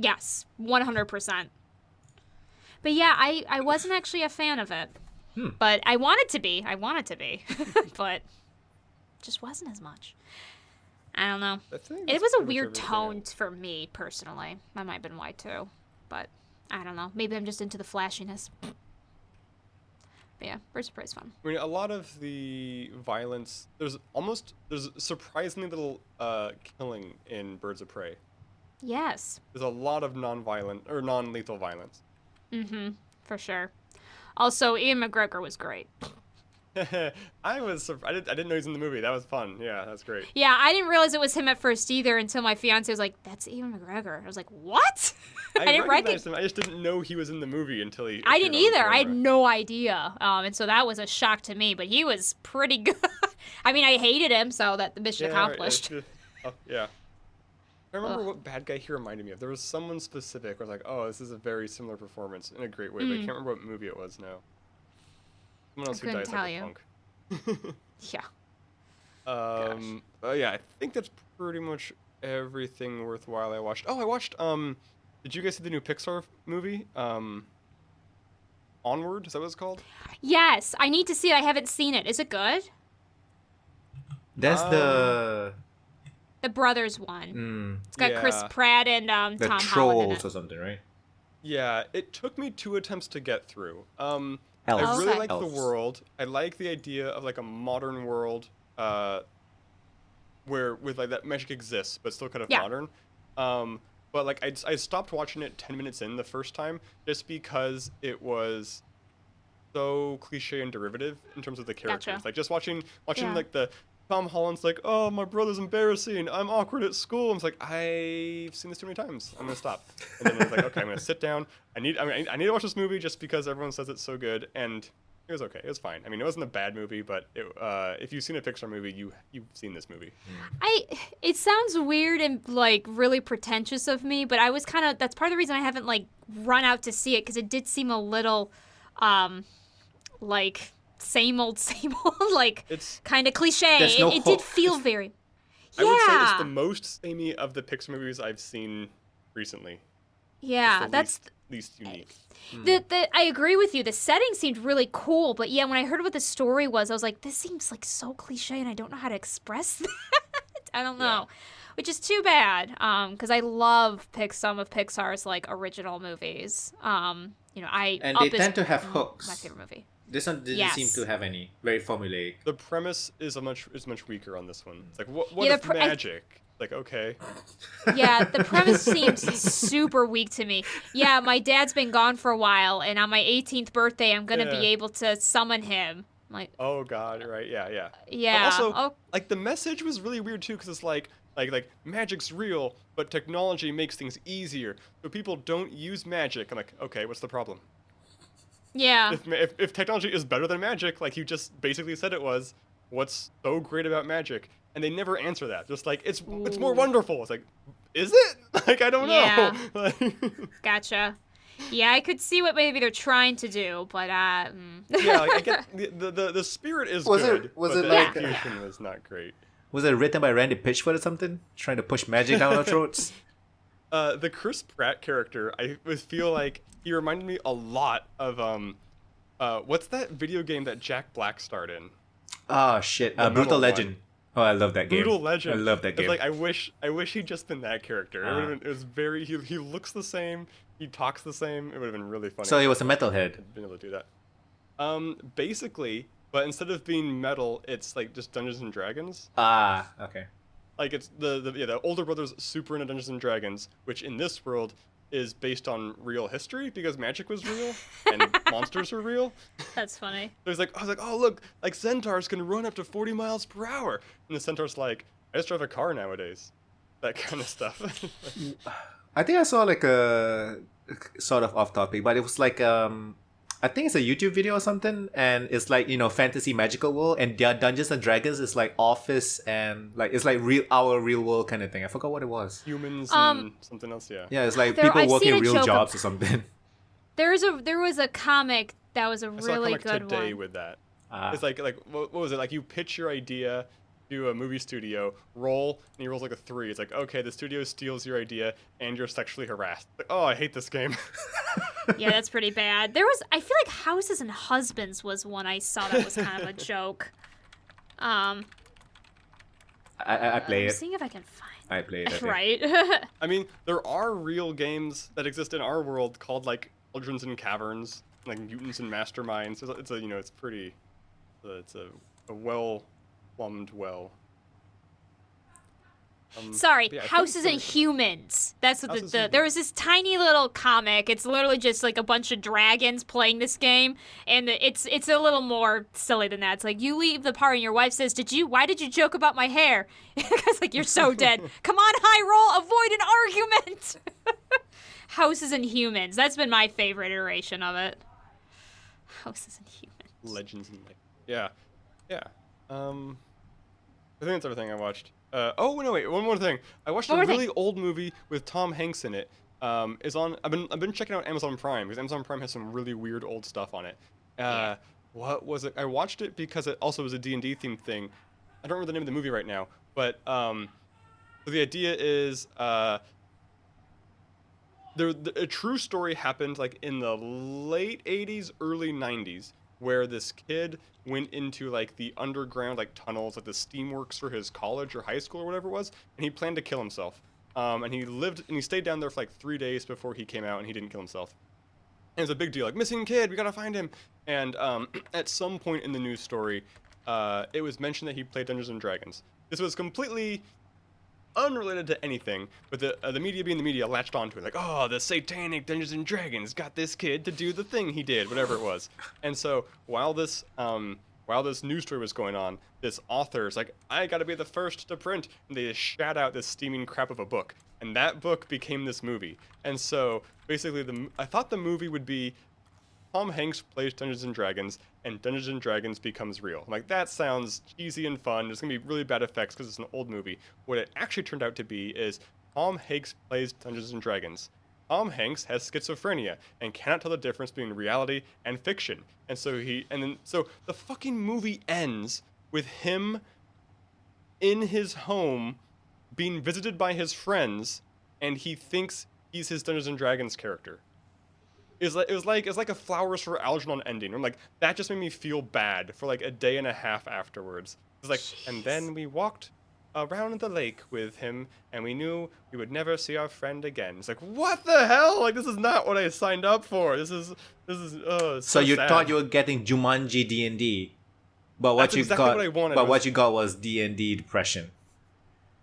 100%. But yeah, I wasn't actually a fan of it. But I wanted to be. But just wasn't as much. I don't know. It was a weird tone for me, personally. That might have been why, too. But I don't know. Maybe I'm just into the flashiness. But yeah, Birds of Prey is fun. I mean, a lot of the violence, there's surprisingly little killing in Birds of Prey. Yes. There's a lot of non-lethal violence. Mm-hmm. For sure. Also, Ian McGregor was great. I was surprised. I didn't know he was in the movie. That was fun. Yeah, that's great. Yeah, I didn't realize it was him at first either until my fiance was like, "That's Ian McGregor." I was like, "What?" I didn't recognized him. I just didn't know he was in the movie until he. I didn't appeared on either. I had camera. no idea. And so that was a shock to me. But he was pretty good. I mean, I hated him, so that the mission accomplished. Yeah. I remember what bad guy he reminded me of. There was someone specific where I was like, oh, this is a very similar performance in a great way, but I can't remember what movie it was now. Someone else who couldn't dies tell like you. a punk. Yeah. Yeah, I think that's pretty much everything worthwhile I watched. Oh, I watched, did you guys see the new Pixar movie? Onward, is that what it's called? Yes, I need to see it. I haven't seen it. Is it good? That's the brothers one. It's got yeah. Chris Pratt and the Tom Holland in trolls it. or something, right? Yeah, it took me 2 attempts to get through. I Elves. really Okay. like the Elves. world. I like the idea of like a modern world, where with like that magic exists, but still kind of modern. But like I stopped watching it 10 minutes in the first time just because it was so cliche and derivative in terms of the characters. Gotcha. Like just watching Yeah. like the Tom Holland's like, oh, my brother's embarrassing. I'm awkward at school. I'm like, I've seen this too many times. I'm gonna stop. And then it's like, okay, I'm gonna sit down. I need to watch this movie just because everyone says it's so good. And it was okay. It was fine. I mean, it wasn't a bad movie, but if you've seen a Pixar movie, you've seen this movie. It sounds weird and like really pretentious of me, but I was that's part of the reason I haven't like run out to see it, because it did seem a little like same old like It's kind of cliche. There's no it did hook. feel very I would say it's the most samey of the Pixar movies I've seen recently. yeah, It's the that's least unique. I agree with you. The setting seemed really cool, but yeah, when I heard what the story was, I was like, this seems like so cliche, and I don't know how to express that. I don't know, which is too bad, because I love some of Pixar's like original movies. And they tend to have hooks. My favorite movie. This one didn't seem to have any. Very formulaic. The premise is much weaker on this one. It's like what Yeah, is magic? Like, okay. Yeah, the premise seems super weak to me. Yeah, my dad's been gone for a while, and on my 18th birthday, I'm gonna be able to summon him. I'm like, Oh God, right? Yeah. yeah. But also, like the message was really weird too, because it's like magic's real, but technology makes things easier, so people don't use magic. I'm like, okay, what's the problem? Yeah. If technology is better than magic, like you just basically said it was, what's so great about magic? And they never answer that. Just like it's more wonderful. It's like, is it? Like I don't know. Like, Gotcha. Yeah, I could see what maybe they're trying to do, but yeah, like, I get the spirit is good. Was but it the like- execution was not great. Was it written by Randy Pitchford or something? Trying to push magic down our throats? The Chris Pratt character, I feel like he reminded me a lot of what's that video game that Jack Black starred in? Oh shit! The Brutal metal Legend. one. Oh, I love that game. Brutal Legend. I love that It's game. like I wish he'd just been that character. It was very. He looks the same. He talks the same. It would have been really funny. So he was a metalhead. I'd been able to do that. Basically, but instead of being metal, it's like just Dungeons and Dragons. Ah, okay. Like it's the older brother's super into Dungeons and Dragons, which in this world is based on real history because magic was real and monsters were real. That's funny. I was like, oh look, like centaurs can run up to 40 miles per hour, and the centaur's like, I just drive a car nowadays, that kind of stuff. I think I saw like a sort of off topic, but it was like I think it's a YouTube video or something, and it's like, you know, fantasy magical world, and their Dungeons and Dragons is like Office, and like it's like our real world kind of thing. I forgot what it was. Humans and something else, yeah. Yeah, it's like I've working seen a real joke jobs or something. There was a comic that was a I saw a really comic good today one. with that. Ah. It's like what was it? Like you pitch your idea to a movie studio, roll, and he rolls like a 3. It's like, okay, the studio steals your idea and you're sexually harassed. Like, oh, I hate this game. Yeah, that's pretty bad. I feel like Houses and Husbands was one I saw that was kind of a joke. I play I'm it. seeing if I can find I play it. I think. right. I mean, there are real games that exist in our world called like Children's in Caverns, like Mutants and Masterminds. It's a it's pretty, it's a well-plumbed well. Sorry, yeah, I think Houses and there's- Humans. That's what Houses the and there was this tiny little comic. It's literally just like a bunch of dragons playing this game, and it's a little more silly than that. It's like you leave the party and your wife says, why did you joke about my hair?" Because like you're so dead. Come on, high roll, avoid an argument. Houses and Humans. That's been my favorite iteration of it. Houses and Humans. Legends and yeah. I think that's everything I watched. Oh no, wait, one more thing. I watched One a more thing. really old movie with Tom Hanks in it. Is on. I've been checking out Amazon Prime because Amazon Prime has some really weird old stuff on it. Yeah. What was it? I watched it because it also was a D&D themed thing. I don't remember the name of the movie right now, but so the idea is a true story happened like in the late 80s, early 90s, where this kid went into like the underground like tunnels, like the steamworks for his college or high school or whatever it was, and he planned to kill himself. And he stayed down there for like 3 days before he came out, and he didn't kill himself. And it was a big deal, like missing kid, we gotta find him. And at some point in the news story, it was mentioned that he played Dungeons and Dragons. This was completely unrelated to anything, but the media being the media latched onto it, like, oh, the satanic Dungeons and Dragons got this kid to do the thing he did, whatever it was. And so while this news story was going on, this author's like, I gotta be the first to print, and they just shat out this steaming crap of a book, and that book became this movie. And so basically, I thought the movie would be Tom Hanks plays Dungeons and Dragons, and Dungeons and Dragons becomes real. I'm like, that sounds cheesy and fun. There's gonna be really bad effects because it's an old movie. What it actually turned out to be is Tom Hanks plays Dungeons and Dragons. Tom Hanks has schizophrenia and cannot tell the difference between reality and fiction. And so so the fucking movie ends with him in his home being visited by his friends, and he thinks he's his Dungeons and Dragons character. It's like a Flowers for Algernon ending. I'm like, that just made me feel bad for like a day and a half afterwards. It's like, and then we walked around the lake with him, and we knew we would never see our friend again. It's like, what the hell? Like, this is not what I signed up for. This is it's So you sad. thought you were getting Jumanji D&D, but what That's you exactly got, what I wanted. but It what was- you got was D&D depression.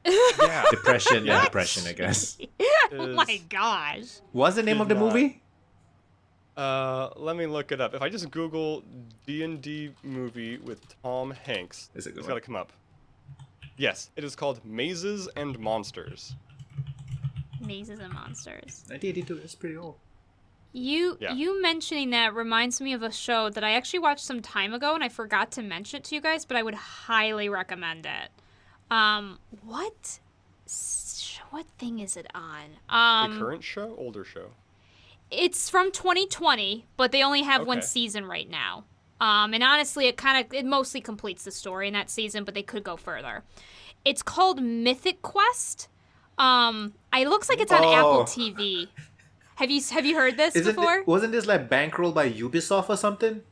Yeah. Depression Yeah. and depression, I guess. Oh my gosh. What's the name of the Did not. movie? Let me look it up. If I just Google D&D movie with Tom Hanks, Is it good it's one? got to come up. Yes, it is called Mazes and Monsters. Mazes and Monsters. 1982. That's pretty old. You Yeah. you mentioning that reminds me of a show that I actually watched some time ago, and I forgot to mention it to you guys, but I would highly recommend it. What thing is it on? The current show, older show. It's from 2020, but they only have one Okay. season right now. And honestly, it mostly completes the story in that season, but they could go further. It's called Mythic Quest. It looks like it's on Oh. Apple TV. Have you heard this before? Wasn't this like bankrolled by Ubisoft or something?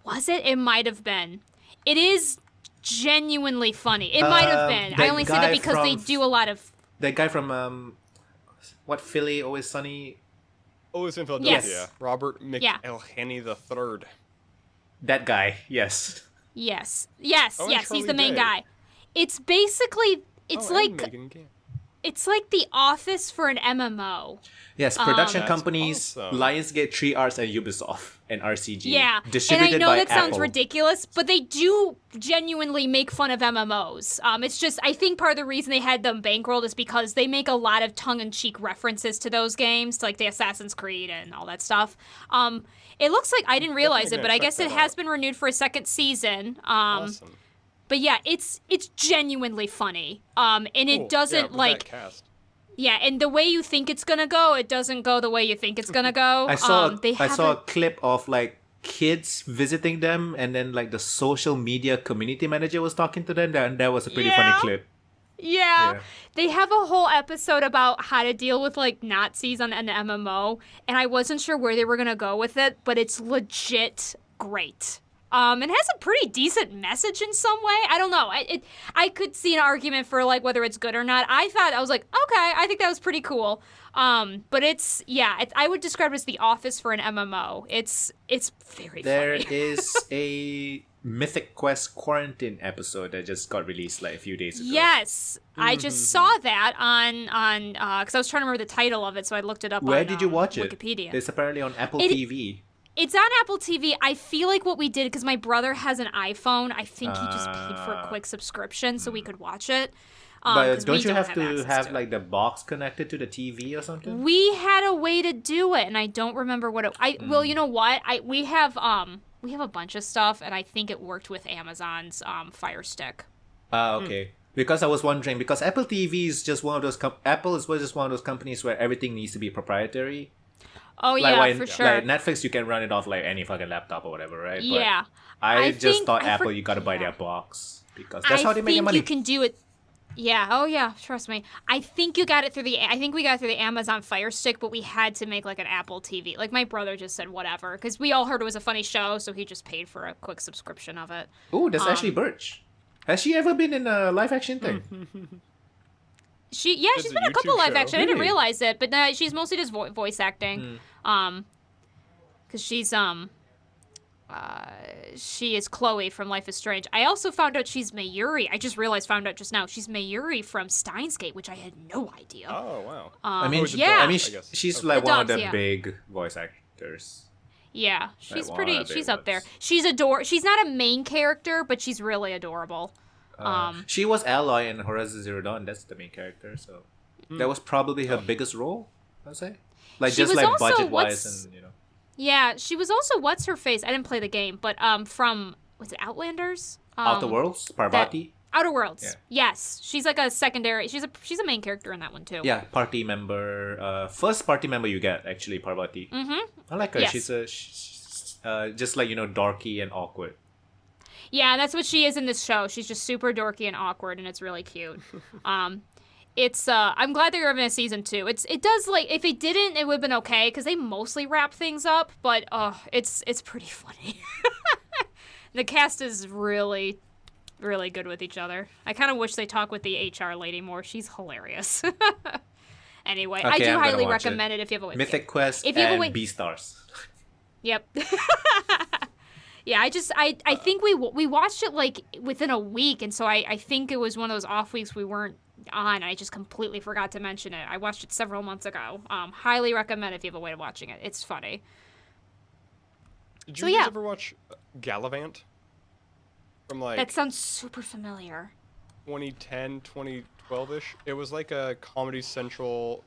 Was it? It might have been. It is genuinely funny. It might have been. I only say that because they do a lot of... That guy from, what, Philly, Always Sunny? Always in Philadelphia. Yes. Robert McElhenney III. That guy, yes. Yes, Oh, he's Charlie the main Day. guy. It's basically... And Megan Gant. It's like The Office for an MMO. Yes, production That's companies, awesome. Lionsgate, 3Rs, and Ubisoft, and RCG. Yeah, and I Distributed know by that sounds Apple. ridiculous, but they do genuinely make fun of MMOs. It's just, I think part of the reason they had them bankrolled is because they make a lot of tongue-in-cheek references to those games, like the Assassin's Creed and all that stuff. It looks like, I didn't realize it, gonna but I check guess it that has out. been renewed for a second season. Awesome. But yeah, it's genuinely funny. And Cool. it doesn't, with that like... cast. Yeah, and the way you think it's gonna go, it doesn't go the way you think it's gonna go. I saw they I saw a haven't- clip of like kids visiting them, and then like the social media community manager was talking to them, and that was a pretty funny Yeah. clip. Yeah. They have a whole episode about how to deal with like Nazis on an MMO, and I wasn't sure where they were gonna go with it, but it's legit great. It has a pretty decent message in some way. I don't know. I could see an argument for like whether it's good or not. I was like, okay, I think that was pretty cool. But I would describe it as The Office for an MMO. It's very There funny. is a Mythic Quest quarantine episode that just got released like a few days ago. Yes, I just saw that on because I was trying to remember the title of it, so I looked it up. Where on, did you watch it? Wikipedia. It's apparently on Apple It- TV. It's on Apple TV. I feel like what we did, because my brother has an iPhone, I think he just paid for a quick subscription so we could watch it. But 'cause don't we you have to access have to it. like the box connected to the TV or something? We had a way to do it, and I don't remember what it. Well, you know what? We have a bunch of stuff, and I think it worked with Amazon's Fire Stick. Okay. Because I was wondering, because Apple TV is just one of those Apple is just one of those companies where everything needs to be proprietary. Oh Like yeah, why- for sure. Like Netflix, you can run it off like any fucking laptop or whatever, right? But Yeah. I I just think- thought I Apple, for- you gotta buy yeah. their box because that's how they make their think money. you can do it. Yeah. Oh yeah. Trust me. I think you got it through I think we got it through the Amazon Fire Stick, but we had to make like an Apple TV. Like my brother just said whatever because we all heard it was a funny show, so he just paid for a quick subscription of it. Ooh, that's Ashley Birch. Has she ever been in a live action thing? She's It's a been in a couple YouTube live show. action. I didn't Really? realize it, but she's mostly just voice acting. Because she is Chloe from Life is Strange. I also found out she's Mayuri. I just found out just now she's Mayuri from Steins Gate, which I had no idea. Oh wow. I mean, the yeah. I mean, I guess. she's Okay. like The one of dogs, the yeah. big voice actors. Yeah, she's one pretty. of the She's big up there. ones. She's not a main character, but she's really adorable. She was Aloy in Horizon Zero Dawn. That's the main character. So that was probably her biggest role, I'd say. Like She just was like also budget what's- wise, and you know. Yeah, she was also what's her face? I didn't play the game, but from was it Outlanders? Outer Worlds, Parvati. Outer Worlds. Yeah. Yes, she's like a secondary. She's a main character in that one too. Yeah, party member. First party member you get actually Parvati. I like her. Yes. She's just like dorky and awkward. Yeah, that's what she is in this show. She's just super dorky and awkward, and it's really cute. It's I'm glad they're having a season 2. It does like if it didn't, it would have been okay because they mostly wrap things up. But it's pretty funny. The cast is really, really good with each other. I kind of wish they talk with the HR lady more. She's hilarious. Anyway, I Okay, do I'm gonna highly watch recommend it if you have a webcam. Mythic Quest If you have a and wait- Beastars. Yep. Yeah, I think we watched it like within a week, and so I think it was one of those off weeks we weren't on. I just completely forgot to mention it. I watched it several months ago. Highly recommend if you have a way of watching it. It's funny. Did So, you guys yeah. ever watch Gallivant? From like That sounds super familiar. 2010, 2012-ish. It was like a Comedy Central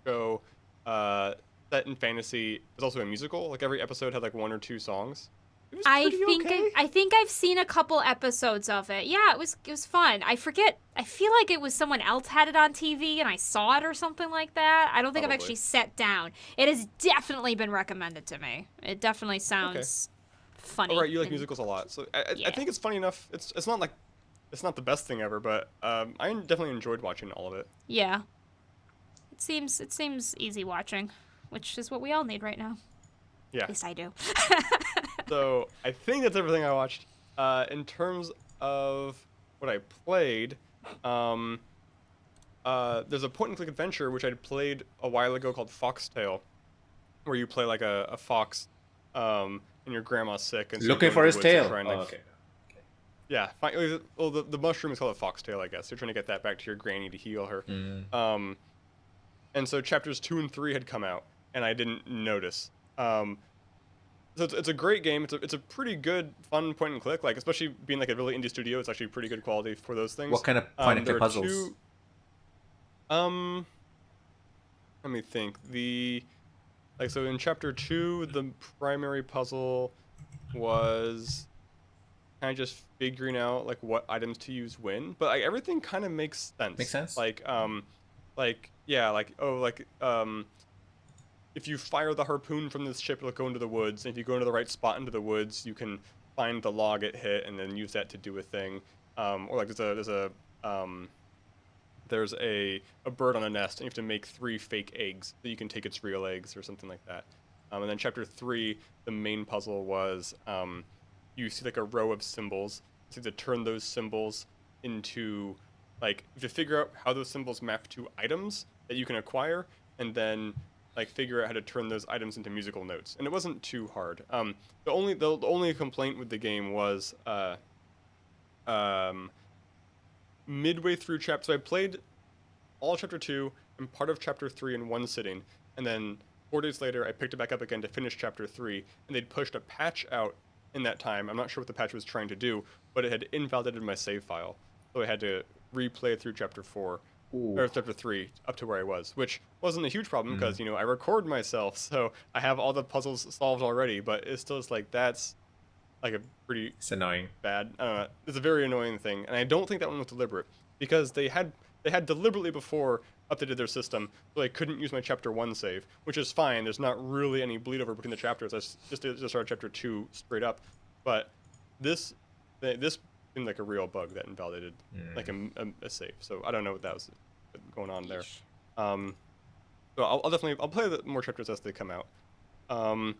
show set in fantasy. It was also a musical. Like every episode had like 1 or 2 songs. It was I pretty think okay. I think I've seen a couple episodes of it. Yeah, it was fun. I forget. I feel like it was someone else had it on TV and I saw it or something like that. I don't think I've Probably. actually sat down. It has definitely been recommended to me. It definitely sounds funny. Oh, right, you like and- musicals a lot. So I Yeah. think it's funny enough. It's not like it's not the best thing ever, but I definitely enjoyed watching all of it. Yeah. It seems easy watching, which is what we all need right now. Yeah. At least I do. So I think that's everything I watched. In terms of what I played, there's a point-and-click adventure which I'd played a while ago called Foxtail, where you play like a fox, and your grandma's sick, and so Looking you go for into his the woods to tail. try and, Oh, like, okay. yeah, well, the mushroom is called a foxtail, I guess. You're trying to get that back to your granny to heal her. And so chapters 2 and 3 had come out, and I didn't notice. So it's a great game. It's a pretty good, fun point and click. Like, especially being like a really indie studio, it's actually pretty good quality for those things. What kind of point and click there are puzzles? Let me think. So in chapter 2, the primary puzzle was kind of just figuring out like what items to use when, but like everything kind of makes sense. Makes sense. If you fire the harpoon from this ship, it'll go into the woods. And if you go into the right spot into the woods, you can find the log it hit and then use that to do a thing. Or like there's a bird on a nest, and you have to make 3 fake eggs so you can take its real eggs or something like that. And then chapter 3, the main puzzle was you see like a row of symbols. So you have to turn those symbols into, like, you have to figure out how those symbols map to items that you can acquire, and then like figure out how to turn those items into musical notes. And it wasn't too hard. The only complaint with the game was midway through so I played all chapter 2 and part of chapter 3 in one sitting, and then 4 days later I picked it back up again to finish chapter 3, and they'd pushed a patch out in that time. I'm not sure what the patch was trying to do, but it had invalidated my save file, so I had to replay through chapter 4. Or chapter 3 up to where I was, which wasn't a huge problem because I record myself, so I have all the puzzles solved already. But it's still just like that's like a pretty It's annoying. bad. It's a very annoying thing, and I don't think that one was deliberate because they had deliberately before updated their system, so I couldn't use my chapter 1 save, which is fine. There's not really any bleed over between the chapters. I just started chapter 2 straight up, but this seemed like a real bug that invalidated like a save. So I don't know what that was going on there. So I'll play more chapters as they come out. I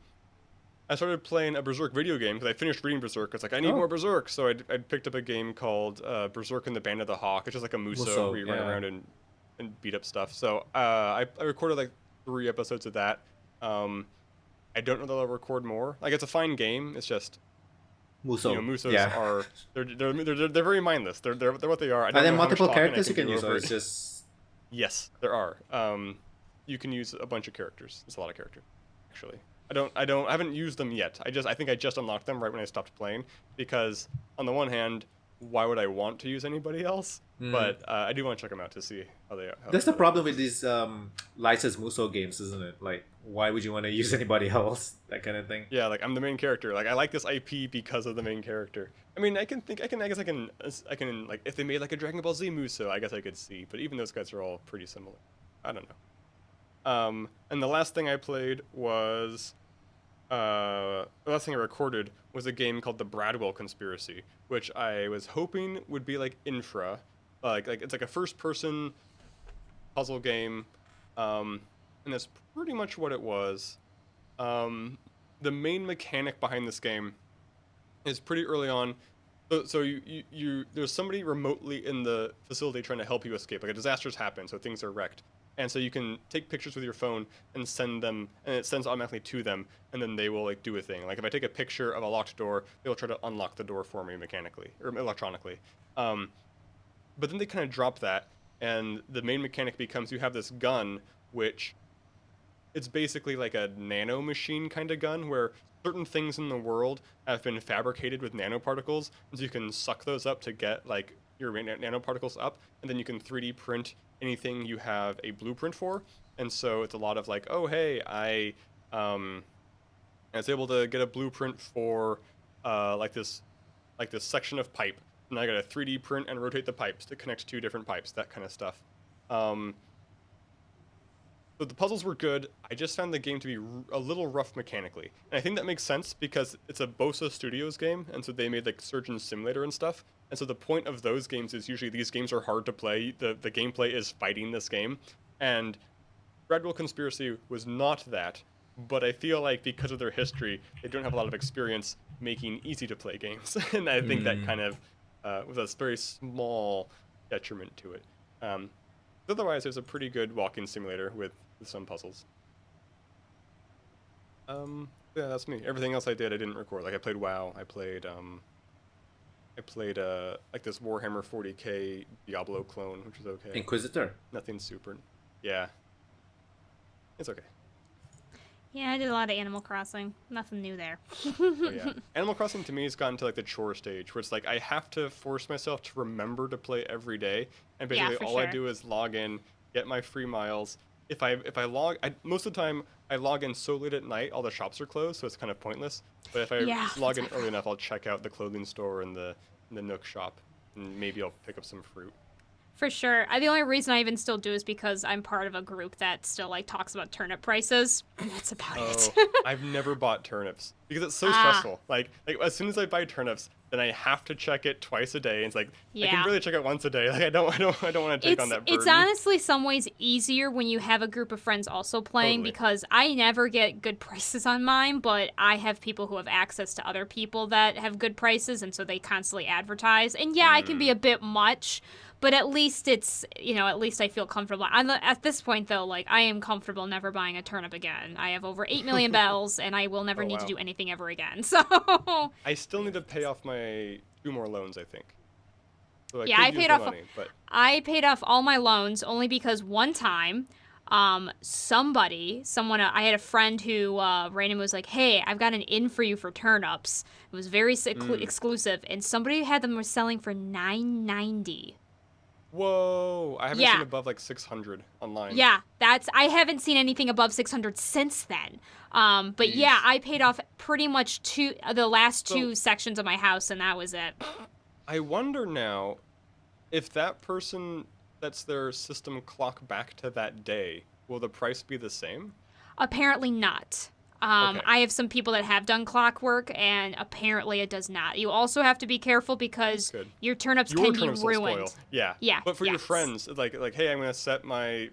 started playing a Berserk video game because I finished reading Berserk. It's like I need more Berserk, so I picked up a game called Berserk and the Band of the Hawk. It's just like a Musou where you run around and beat up stuff. So I recorded like 3 episodes of that. I don't know that I'll record more. Like, it's a fine game. It's just Musou. Musos are they're very mindless. They're what they are. Are there multiple characters you can use, or it's just? Yes, there are. You can use a bunch of characters. It's a lot of characters, actually. I haven't used them yet. I think I just unlocked them right when I stopped playing, because on the one hand, why would I want to use anybody else? But I do want to check them out to see how they are. That's the problem with these licensed Musou games, isn't it? Like, why would you want to use anybody else? That kind of thing. Yeah, like, I'm the main character. Like, I like this IP because of the main character. I mean, I guess I can like, if they made like a Dragon Ball Z Musou, I guess I could see. But even those guys are all pretty similar. I don't know. And the last thing I played was the last thing I recorded was a game called the Bradwell Conspiracy, which I was hoping would be like Infra, like it's like a first-person puzzle game, and that's pretty much what it was. The main mechanic behind this game is pretty early on. So you there's somebody remotely in the facility trying to help you escape. Like, a disaster's happened, so things are wrecked. And so you can take pictures with your phone and send them, and it sends automatically to them, and then they will like do a thing. Like, if I take a picture of a locked door, they'll try to unlock the door for me mechanically or electronically. But then they kind of drop that, and the main mechanic becomes you have this gun, which it's basically like a nano machine kind of gun where certain things in the world have been fabricated with nanoparticles, and so you can suck those up to get like your nanoparticles up, and then you can 3D print anything you have a blueprint for. And so it's a lot of like, oh hey, I was able to get a blueprint for like this section of pipe, and I got to 3D print and rotate the pipes to connect 2 different pipes, that kind of stuff. So the puzzles were good. I just found the game to be a little rough mechanically. And I think that makes sense because it's a Bosa Studios game, and so they made like Surgeon Simulator and stuff. And so the point of those games is usually these games are hard to play. The gameplay is fighting this game. And Bradwell Conspiracy was not that, but I feel like because of their history, they don't have a lot of experience making easy-to-play games. And I think that kind of was a very small detriment to it. Otherwise, there's a pretty good walking simulator with some puzzles. Yeah, that's me. Everything else I did, I didn't record. Like, I played WoW. I played like this Warhammer 40k Diablo clone, which was okay. Inquisitor. Nothing super. Yeah. It's okay. Yeah, I did a lot of Animal Crossing. Nothing new there. Oh, yeah. Animal Crossing to me has gotten to like the chore stage where it's like I have to force myself to remember to play every day, and basically all I do is log in, get my free miles. If I most of the time I log in so late at night, all the shops are closed, so it's kind of pointless. But if I log in early enough, I'll check out the clothing store and the Nook shop, and maybe I'll pick up some fruit. For sure. The only reason I even still do is because I'm part of a group that still like talks about turnip prices, and that's about it. I've never bought turnips because it's so stressful. Like as soon as I buy turnips, then I have to check it twice a day. And it's like I can really check it once a day. Like I don't want to take on that burden. It's honestly some ways easier when you have a group of friends also playing because I never get good prices on mine, but I have people who have access to other people that have good prices, and so they constantly advertise. And yeah, I can be a bit much. But at least it's, at least I feel comfortable. At this point, though, like, I am comfortable never buying a turnip again. I have over 8 million bells, and I will never need to do anything ever again. So I still need to pay off my 2 more loans, I think. So I paid off. I paid off all my loans only because one time, I had a friend who randomly was like, "Hey, I've got an in for you for turnips." It was very exclusive, and somebody had them selling for $9.90. Whoa! I haven't seen above like 600 online. Yeah, I haven't seen anything above 600 since then. But yeah, I paid off pretty much the last 2 sections of my house, and that was it. I wonder now if that person sets their system clock back to that day, will the price be the same? Apparently not. I have some people that have done clockwork, and apparently it does not. You also have to be careful because your turnips can be ruined. Yeah. But for your friends, like, hey, I'm gonna set my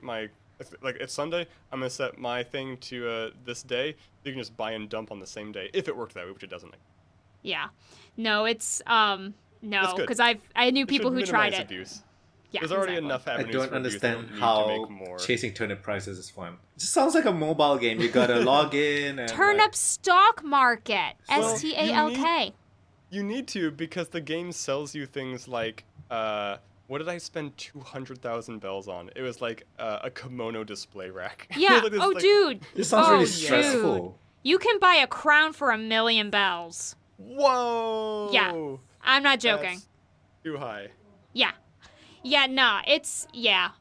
like it's Sunday. I'm gonna set my thing to this day. You can just buy and dump on the same day if it worked that way, which it doesn't. Yeah. No, it's no, because I knew people who tried it. Abuse. Yeah, there's already enough avenues. I don't understand how chasing turnip prices is fun. It just sounds like a mobile game. You gotta log in and Turnip Stock Market. STALK. You need to because the game sells you things like what did I spend 200,000 bells on? It was like a kimono display rack. Yeah. Dude. This sounds really stressful. Dude. You can buy a crown for 1 million bells. Whoa. Yeah. I'm not joking. That's too high. Yeah. Yeah, nah, the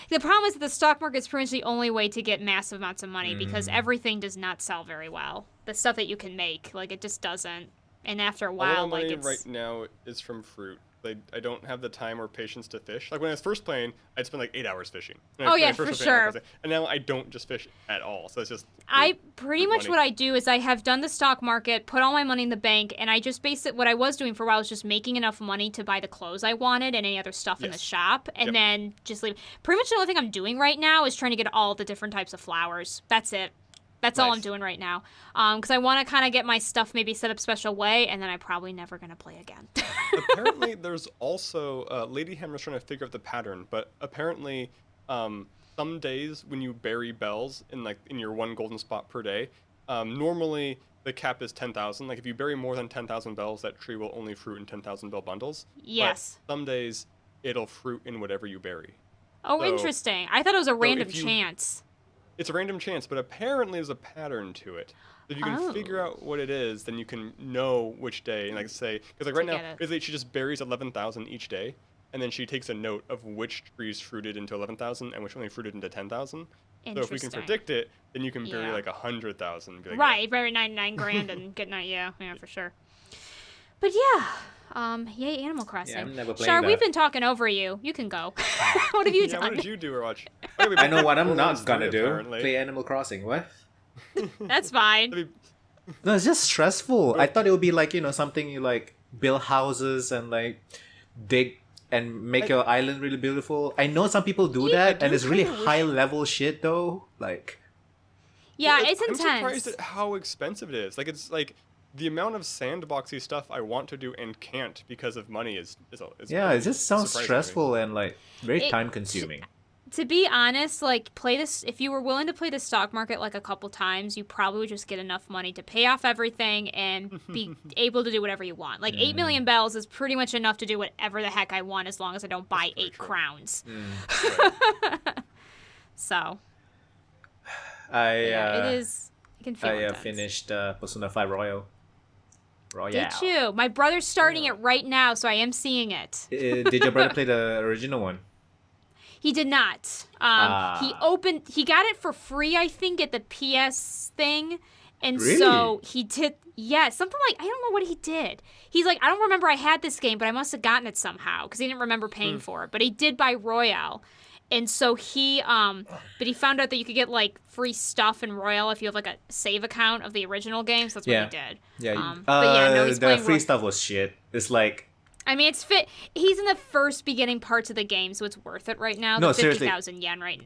problem is that the stock market is pretty much the only way to get massive amounts of money because everything does not sell very well. The stuff that you can make, like, it just doesn't. And after a while, like, it's... right now is from fruit. I don't have the time or patience to fish. Like, when I was first playing, I'd spend, like, 8 hours fishing. For sure. And now I don't just fish at all. So it's just... Pretty much what I do is I have done the stock market, put all my money in the bank, and I just what I was doing for a while was just making enough money to buy the clothes I wanted and any other stuff in the shop, and then just leave. Pretty much the only thing I'm doing right now is trying to get all the different types of flowers. That's it. That's all I'm doing right now. Because I want to kind of get my stuff maybe set up special way, and then I'm probably never going to play again. Apparently, there's also... Lady Hammer's trying to figure out the pattern, but apparently some days when you bury bells in your 1 golden spot per day, normally the cap is 10,000. Like, if you bury more than 10,000 bells, that tree will only fruit in 10,000 bell bundles. Yes. But some days, it'll fruit in whatever you bury. Oh, so, interesting. I thought it was a random chance. It's a random chance, but apparently there's a pattern to it. If you can figure out what it is, then you can know which day. And say, because right now, basically she just buries 11,000 each day, and then she takes a note of which trees fruited into 11,000 and which only fruited into 10,000. So if we can predict it, then you can bury like 100,000. Like, bury 99 grand and get for sure. But yay Animal Crossing. Yeah, I'm never playing Char, that. we've been talking over you. You can go. What have you done? What did you do or watch? I know what I'm not gonna do. Apparently. Play Animal Crossing. What? That's fine. No, it's just stressful. I thought it would be like, something you like build houses and like dig and make your island really beautiful. I know some people do that, and it's really high level shit though. Like, Yeah, Well, it's I'm intense. surprised at how expensive it is. Like, it's like the amount of sandboxy stuff I want to do and can't because of money is Yeah, pretty it just sounds surprising to me. stressful and like very It- time consuming. To be honest, like play this if you were willing to play the stock market like a couple times, you probably would just get enough money to pay off everything and be able to do whatever you want. Like 8 million bells is pretty much enough to do whatever the heck I want as long as I don't buy very 8 true. crowns. Right. So, I yeah, it is it can feel intense. finished Persona 5 Royal. Did you? My brother's starting it right now, so I am seeing it. Did your brother play the original one? He did not. He got it for free, I think, at the PS thing. And Really? so he did, yeah, something like, I don't know what he did. He's like, I don't remember I had this game, but I must have gotten it somehow because he didn't remember paying for it. But he did buy Royale. And so he found out that you could get like free stuff in Royale if you have like a save account of the original game. So that's what Yeah. he did. Yeah. But yeah, no, he's the playing free stuff was shit. It's like I mean, it's fit. He's in the first beginning parts of the game, so it's worth it right now. No, The seriously. 50,000 yen, right?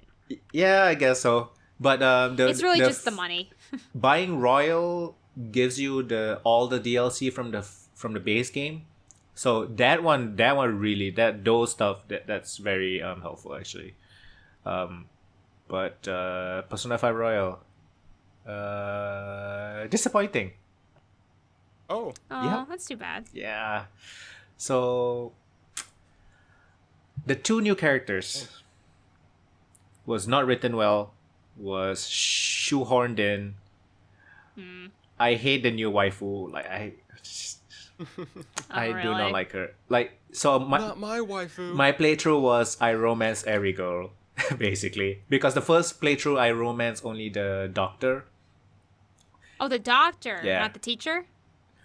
yeah, I guess so. But It's really just the money. Buying Royal gives you all the DLC from the base game. So that one really those stuff that's very helpful actually. But Persona 5 Royal disappointing. Oh, Oh, Yeah. that's too bad. Yeah. So the 2 new characters was not written well, was shoehorned in. I hate the new waifu. Like I do not really? like her. Like so not my waifu. my playthrough was I romance every girl basically because the first playthrough I romance only the doctor. Oh, the doctor, Yeah. not the teacher?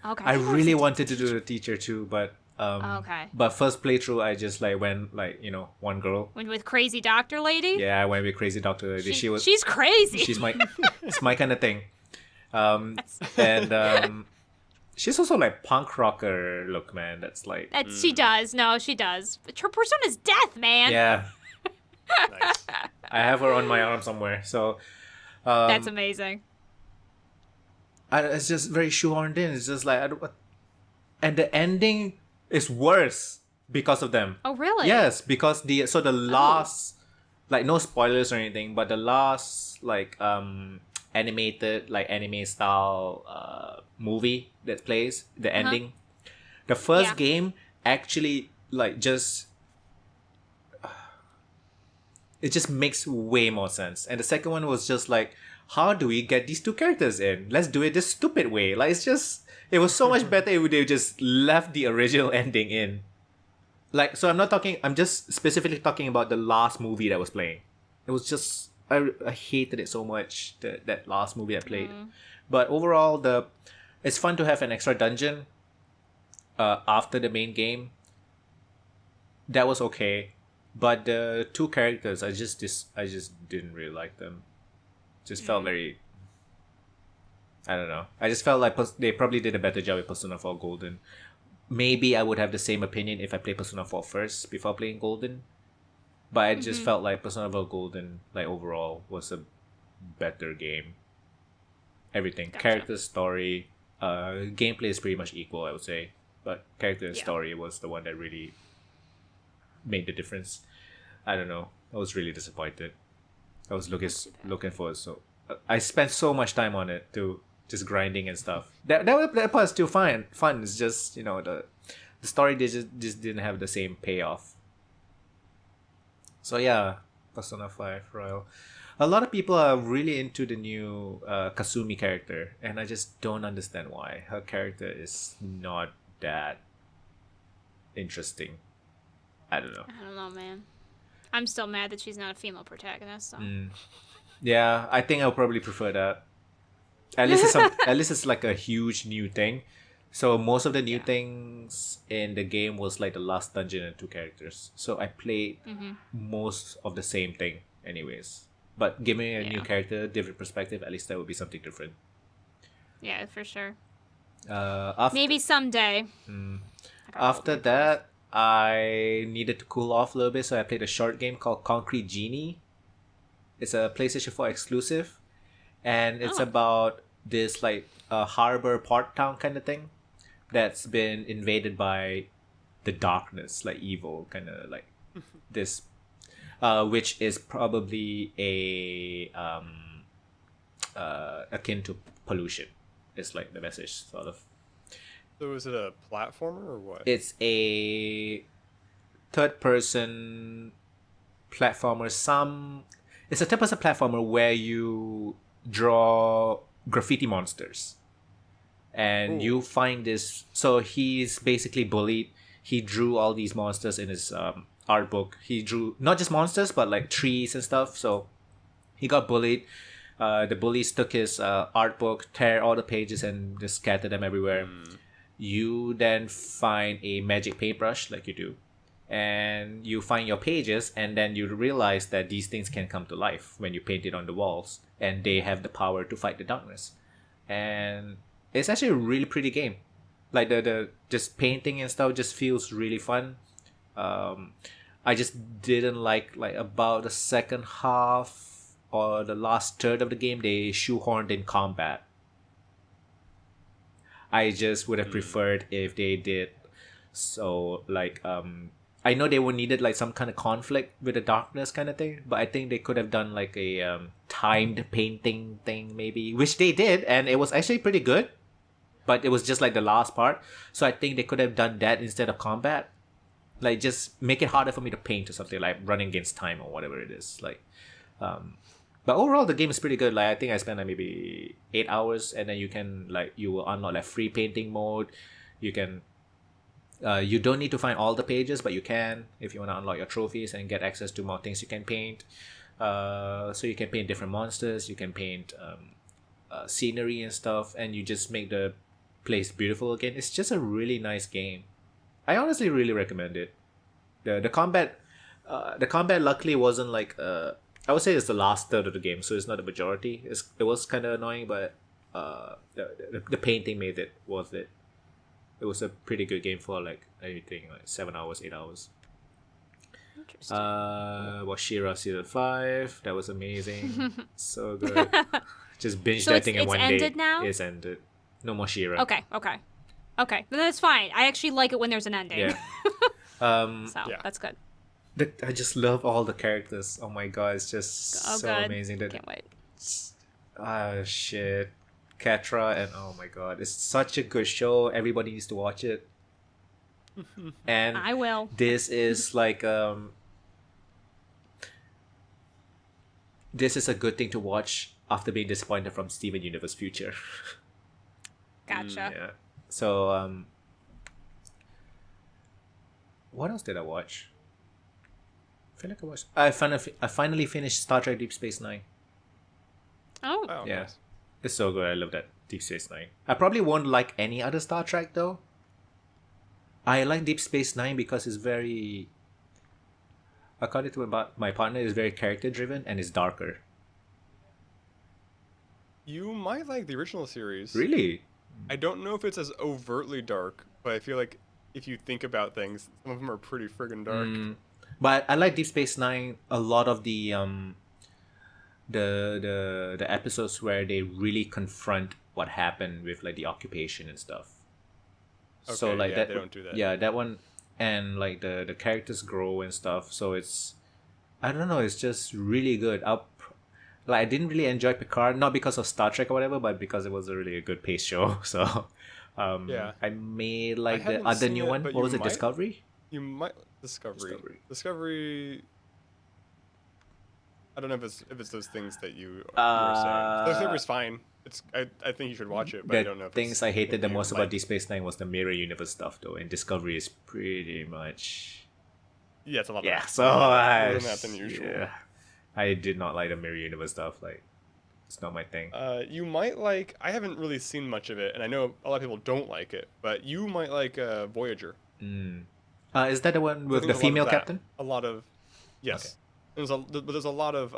Okay. I thought it was really the wanted to do the teacher too, but Okay. But first playthrough, I just like went like one girl. When with crazy doctor lady? Yeah, I went with crazy doctor lady. She's crazy. She's my it's my kind of thing. And she's also like punk rocker look, man. That's like She does. No, she does. But her persona's death, man. yeah. Nice. I have her on my arm somewhere. So That's amazing. it's just very shoehorned in. It's just like and the ending is worse because of them. Oh, really? Yes, because the last like no spoilers or anything, but the last like animated like anime style movie that plays the ending. The first Yeah. game actually like it just makes way more sense. And the second one was just like, how do we get these 2 characters in? Let's do it this stupid way. Like it was so much better if they just left the original ending in. Like, so I'm just specifically talking about the last movie that was playing. It was just, I hated it so much, that last movie I played. But overall, it's fun to have an extra dungeon after the main game. That was okay. But the 2 characters, I just didn't really like them. Just felt very, I don't know. I just felt like they probably did a better job with Persona 4 Golden. Maybe I would have the same opinion if I played Persona 4 first before playing Golden. But I just felt like Persona 4 Golden, like overall, was a better game. Everything. Gotcha. Character, story, gameplay is pretty much equal, I would say. But character and story was the one that really made the difference. I don't know. I was really disappointed. I was looking for I spent so much time on it to just grinding and stuff. That part is still fun. It's just the story just didn't have the same payoff. So yeah, Persona 5 Royal. A lot of people are really into the new Kasumi character, and I just don't understand why. Her character is not that interesting. I don't know. I don't know, man. I'm still mad that she's not a female protagonist. So. Yeah, I think I'll probably prefer that. At least it's like a huge new thing. So most of the new things in the game was like the last dungeon and 2 characters. So I played most of the same thing anyways. But giving a new character, different perspective, at least that would be something different. Yeah, for sure. Maybe someday. After that, I needed to cool off a little bit, so I played a short game called Concrete Genie. It's a PlayStation 4 exclusive. and it's Oh. about this like a harbor port town kind of thing that's been invaded by the darkness, like evil kind of like this, which is probably akin to pollution. It's like the message sort of. So is it a platformer or what? It's a third person platformer. It's a third person platformer where you draw graffiti monsters, and Ooh. you find this. So he's basically bullied. He drew all these monsters in his art book. He drew not just monsters but like trees and stuff. So he got bullied. The bullies took his art book, tear all the pages, and just scatter them everywhere. You then find a magic paintbrush, like you do, and you find your pages, and then you realize that these things can come to life when you paint it on the walls, and they have the power to fight the darkness. And it's actually a really pretty game. Like the just painting and stuff just feels really fun. I just didn't like about the second half or the last third of the game, they shoehorned in combat. I just would have preferred if they did. So I know they would needed like some kind of conflict with the darkness kind of thing, but I think they could have done like a timed painting thing maybe, which they did, and it was actually pretty good. But it was just like the last part, so I think they could have done that instead of combat. Like just make it harder for me to paint or something, like running against time or whatever it is. But overall, the game is pretty good. Like I think I spent like maybe 8 hours, and then you will unlock like free painting mode. You can, you don't need to find all the pages, but you can if you want to unlock your trophies and get access to more things you can paint. So you can paint different monsters. You can paint scenery and stuff, and you just make the place beautiful again. It's just a really nice game. I honestly really recommend it. The combat, luckily wasn't like I would say it's the last third of the game, so it's not the majority. It was kind of annoying, but the painting made it worth it. It was a pretty good game for like anything like 7 hours, 8 hours. Interesting. Washira Season 5, that was amazing. So good. Just binged So that thing in it's one day. ended now? It's ended. No more Shira. Okay. Then that's fine. I actually like it when there's an ending. Yeah. So Yeah. that's good. I just love all the characters. Oh my god, it's just so good. amazing. Can't wait. Shit. Catra, and oh my god, it's such a good show. Everybody needs to watch it. And I will. this is like this is a good thing to watch after being disappointed from Steven Universe Future. Gotcha. Yeah. So what else did I watch? I feel like I finally finished Star Trek Deep Space Nine. Oh. Oh, Yeah. nice. It's so good. I love that Deep Space Nine. I probably won't like any other Star Trek though. I like Deep Space Nine because it's very, according to my partner, it's very character driven and it's darker. You might like the original series. Really? I don't know if it's as overtly dark, but I feel like if you think about things, some of them are pretty friggin' dark. But I like Deep Space Nine. A lot of the episodes where they really confront what happened with like the occupation and stuff. So Okay, like yeah, that, they don't do that. Yeah, that one, and like the characters grow and stuff. So it's, I don't know, it's just really good. I didn't really enjoy Picard, not because of Star Trek or whatever, but because it was a really good paced show. So, Yeah. I made like the haven't other seen new it, one. but What you was it? might. Discovery. You might Discovery. I don't know if it's those things that you were saying. Discovery's fine. I think you should watch it, but I don't know if things it's I hated the what you most like. about Deep Space Nine was the mirror universe stuff, though, and Discovery is pretty much Yeah, it's a lot. yeah. Of So more I, than that than usual. yeah, I did not like the mirror universe stuff. Like, it's not my thing. You might like. I haven't really seen much of it, and I know a lot of people don't like it, but you might like Voyager. Is that the one I with think the there's a lot of female that. captain? A lot of, yes. But there's a lot of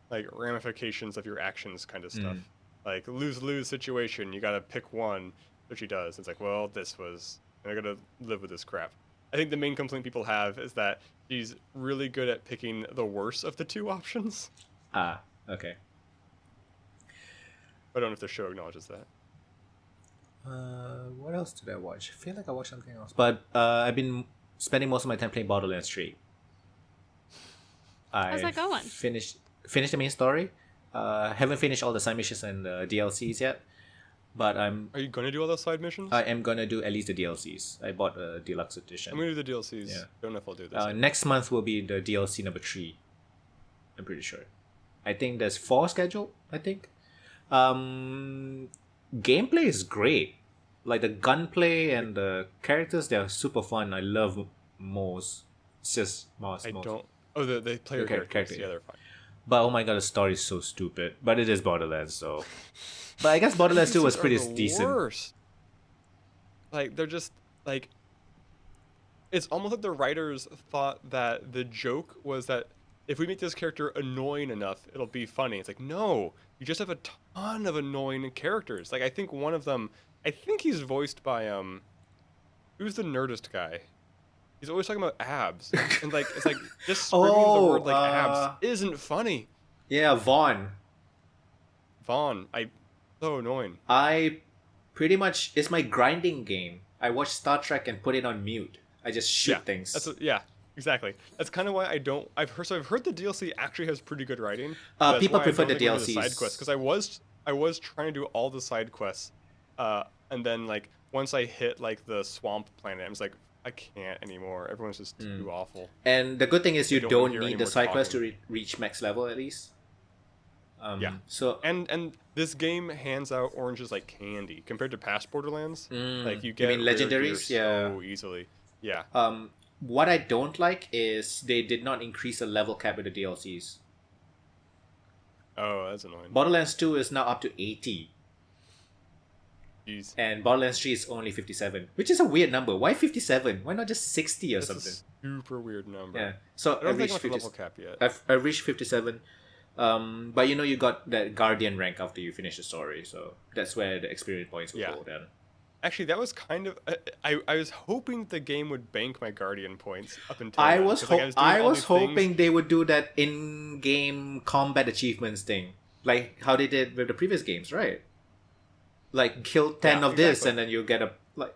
like ramifications of your actions kind of stuff. Like lose situation, you gotta pick one, which she does. It's like, well, I gotta live with this crap. I think the main complaint people have is that she's really good at picking the worst of the two options. Ah, okay. I don't know if the show acknowledges that. What else did I watch? I feel like I watched something else. But I've been spending most of my time playing Borderlands 3. How's that going? Finished the main story. Haven't finished all the side missions and DLCs yet. But Are you going to do all those side missions? I am going to do at least the DLCs. I bought a deluxe edition. I'm going to do the DLCs. Yeah. Don't know if I'll do this. Next month will be the DLC number 3. I'm pretty sure. I think there's 4 scheduled, I think. Gameplay is great. Like the gunplay and the characters, they're super fun. I love Moz. It's just Moz. I don't... Oh, the player characters. Yeah, they're fine. But oh my god, the story is so stupid. But it is Borderlands, so... But I guess Borderlands 2 was pretty decent. Worst. Like, they're just, like... It's almost like the writers thought that the joke was that if we make this character annoying enough, it'll be funny. It's like, no, you just have a ton of annoying characters. Like, I think one of them, I think he's voiced by, who's the Nerdist guy? He's always talking about abs. And, like, it's like, just screaming the word, like, abs isn't funny. Yeah, Vaughn. So annoying. I pretty much, it's my grinding game. I watch Star Trek and put it on mute. I just shoot things. Exactly. That's kind of why I don't. I've heard the DLC actually has pretty good writing. People prefer the DLCs. Side quests, because I was trying to do all the side quests, and then like once I hit like the swamp planet, I was like, I can't anymore. Everyone's just too awful. And the good thing is you don't need the side quest to reach max level at least. So and this game hands out oranges like candy compared to past Borderlands. Like you get legendaries, so easily. Yeah. What I don't like is they did not increase the level cap with the DLCs. Oh, that's annoying. Borderlands 2 is now up to 80. Jeez. And Borderlands 3 is only 57, which is a weird number. Why 57? Why not just 60 or That's something? A super weird number. Yeah. So I don't think I'm level cap yet. I've reached 57. But you got that Guardian rank after you finish the story, so that's where the experience points will go down. Actually, that was kind of... I was hoping the game would bank my Guardian points up until I was hoping they would do that in-game combat achievements thing. Like how they did with the previous games, right? Like, kill 10 of this and then you get a... Like,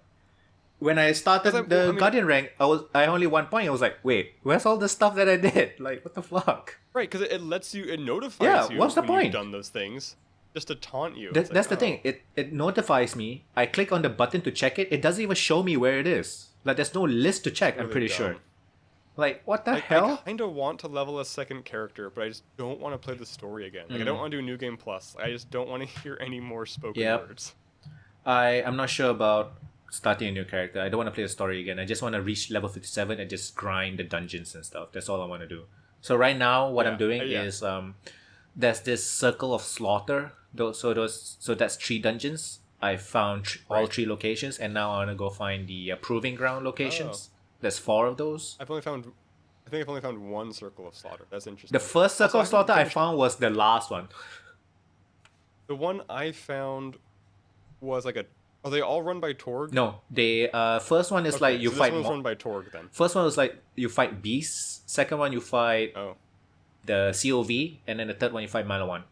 when I started Guardian rank, I only 1 point. I was like, wait, where's all the stuff that I did? Like, what the fuck? Right, because it lets you... It notifies you what's the point? You've done those things. Just to taunt you. That's the thing. It notifies me. I click on the button to check it. It doesn't even show me where it is. Like there's no list to check. Really I'm pretty sure. Like what the hell? I kind of want to level a second character, but I just don't want to play the story again. Like I don't want to do New Game Plus. I just don't want to hear any more spoken words. I'm not sure about starting a new character. I don't want to play the story again. I just want to reach level 57 and just grind the dungeons and stuff. That's all I want to do. So right now, what I'm doing is there's this Circle of Slaughter. So that's 3 dungeons. I found all 3 locations, and now I want to go find the Proving Ground locations. There's 4 of those. I think I've only found 1 Circle of Slaughter. That's interesting. The first Circle of Slaughter I found was the last one. The one I found was like are they all run by Torg? No, they first one is like you fight. This one's run by Torg then. First one was like you fight beasts. Second one you fight the COV, and then the third one you fight Malawan.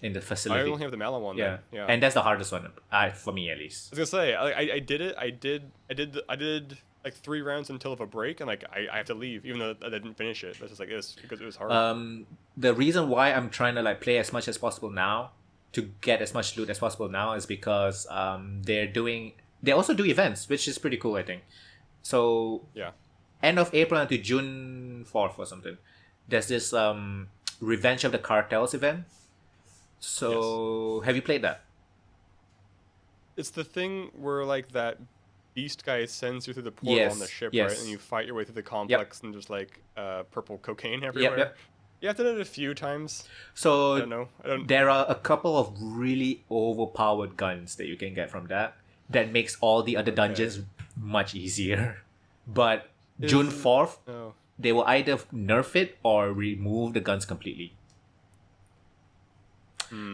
In the facility. I only have the Malawan one. Yeah, and that's the hardest one, for me at least. I was gonna say, I did it. I did like 3 rounds until of a break, and like I have to leave, even though I didn't finish it. It's just like this because it was hard. The reason why I'm trying to like play as much as possible now, to get as much loot as possible now, is because they also do events, which is pretty cool, I think. So end of April until June 4th or something. There's this Revenge of the Cartels event. So, have you played that? It's the thing where, like, that beast guy sends you through the portal on the ship, right? And you fight your way through the complex and just, like, purple cocaine everywhere. Yeah, I've done it a few times. So, I don't know. There are a couple of really overpowered guns that you can get from that makes all the other dungeons much easier. But June 4th, they will either nerf it or remove the guns completely.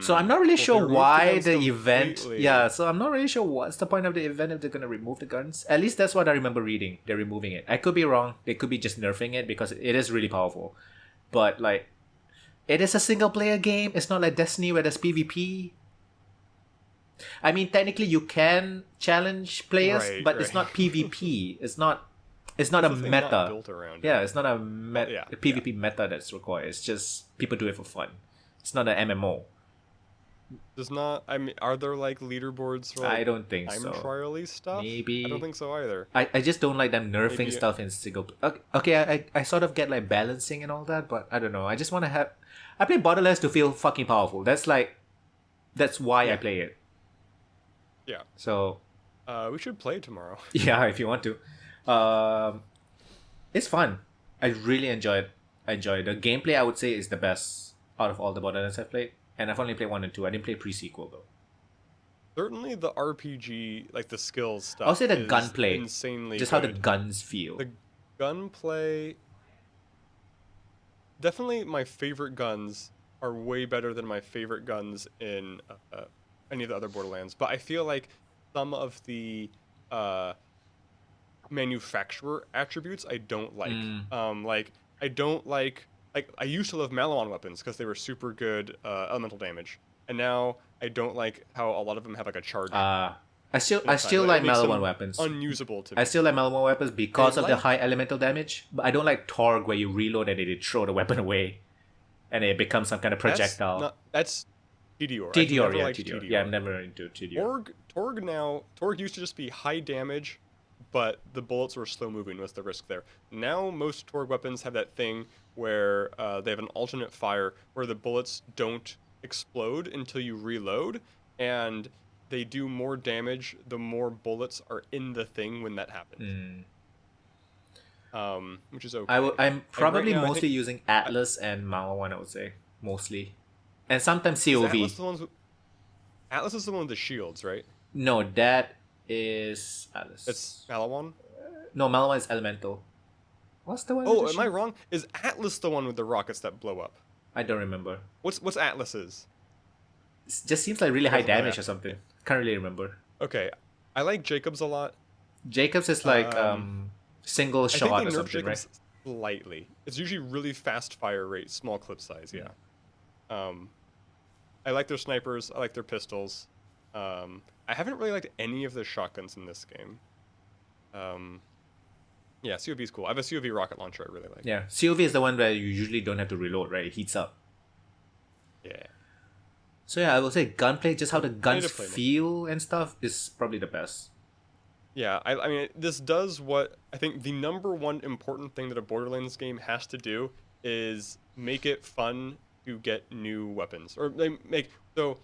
So I'm not really sure why the event... so I'm not really sure what's the point of the event if they're going to remove the guns. At least that's what I remember reading. They're removing it. I could be wrong. They could be just nerfing it because it is really powerful. But, like, it is a single player game. It's not like Destiny where there's PvP. I mean, technically you can challenge players, Right, but it's right. not PvP. It's not a It's the thing not meta. built around it. Yeah, it's not a yeah, PvP meta that's required. It's just people do it for fun. It's not an MMO. Does not. I mean, are there like leaderboards for like I don't think time so. trial-y stuff? Maybe. I don't think so either. I just don't like them nerfing Maybe- stuff in single. Okay, I sort of get like balancing and all that, but I don't know. I just want to have. I play Borderlands to feel fucking powerful. That's why I play it. Yeah. So We should play tomorrow. yeah, if you want to, it's fun. I really enjoy it. I enjoy it. The gameplay I would say is the best out of all the Borderlands I've played, and I've only played 1 and 2. I didn't play pre-sequel though. Certainly, the RPG, like the skills stuff. I'll say the is gunplay, insanely just good. how the guns feel. The gunplay. Definitely, my favorite guns are way better than my favorite guns in any of the other Borderlands. But I feel like some of the manufacturer attributes I don't like. Like I don't like I used to love Malawan weapons because they were super good elemental damage, and now I don't like how a lot of them have like a charge. I still It like makes Malawan them weapons. Unusable to me. I still like Malawan weapons because I of the like- high elemental damage, but I don't like Torg where you reload and they throw the weapon away, and it becomes some kind of projectile. That's TDR. TDR, yeah, liked TDR. Yeah, I'm never into TDR. Torg used to just be high damage, but the bullets were slow moving was the risk there. Now most Torg weapons have that thing where they have an alternate fire where the bullets don't explode until you reload, and they do more damage the more bullets are in the thing when that happens. Which is okay. I'm probably now, I mostly think- using Atlas and Malawan, I would say. Mostly. And sometimes Is COV. Atlas is the one with the shields, right? No, that is Atlas. It's Malawan? No, Malawan is Elemental. What's the one? Oh, with the am I shield? wrong? Is Atlas the one with the rockets that blow up? I don't remember. What's Atlas's? It just seems like really high Doesn't matter. damage or something. Can't really remember. Okay, I like Jacobs a lot. Jacobs is like single I think shot they or nerfed something, right? Jacobs slightly. It's usually really fast fire rate, small clip size. Yeah. I like their snipers. I like their pistols. I haven't really liked any of the shotguns in this game. Yeah, COV is cool. I have a COV rocket launcher I really like. Yeah, COV is the one where you usually don't have to reload, right? It heats up. Yeah. So yeah, I will say gunplay, just how the guns to play more. feel and stuff, is probably the best. Yeah, I mean, this does what I think the number one important thing that a Borderlands game has to do is make it fun to get new weapons, or they make the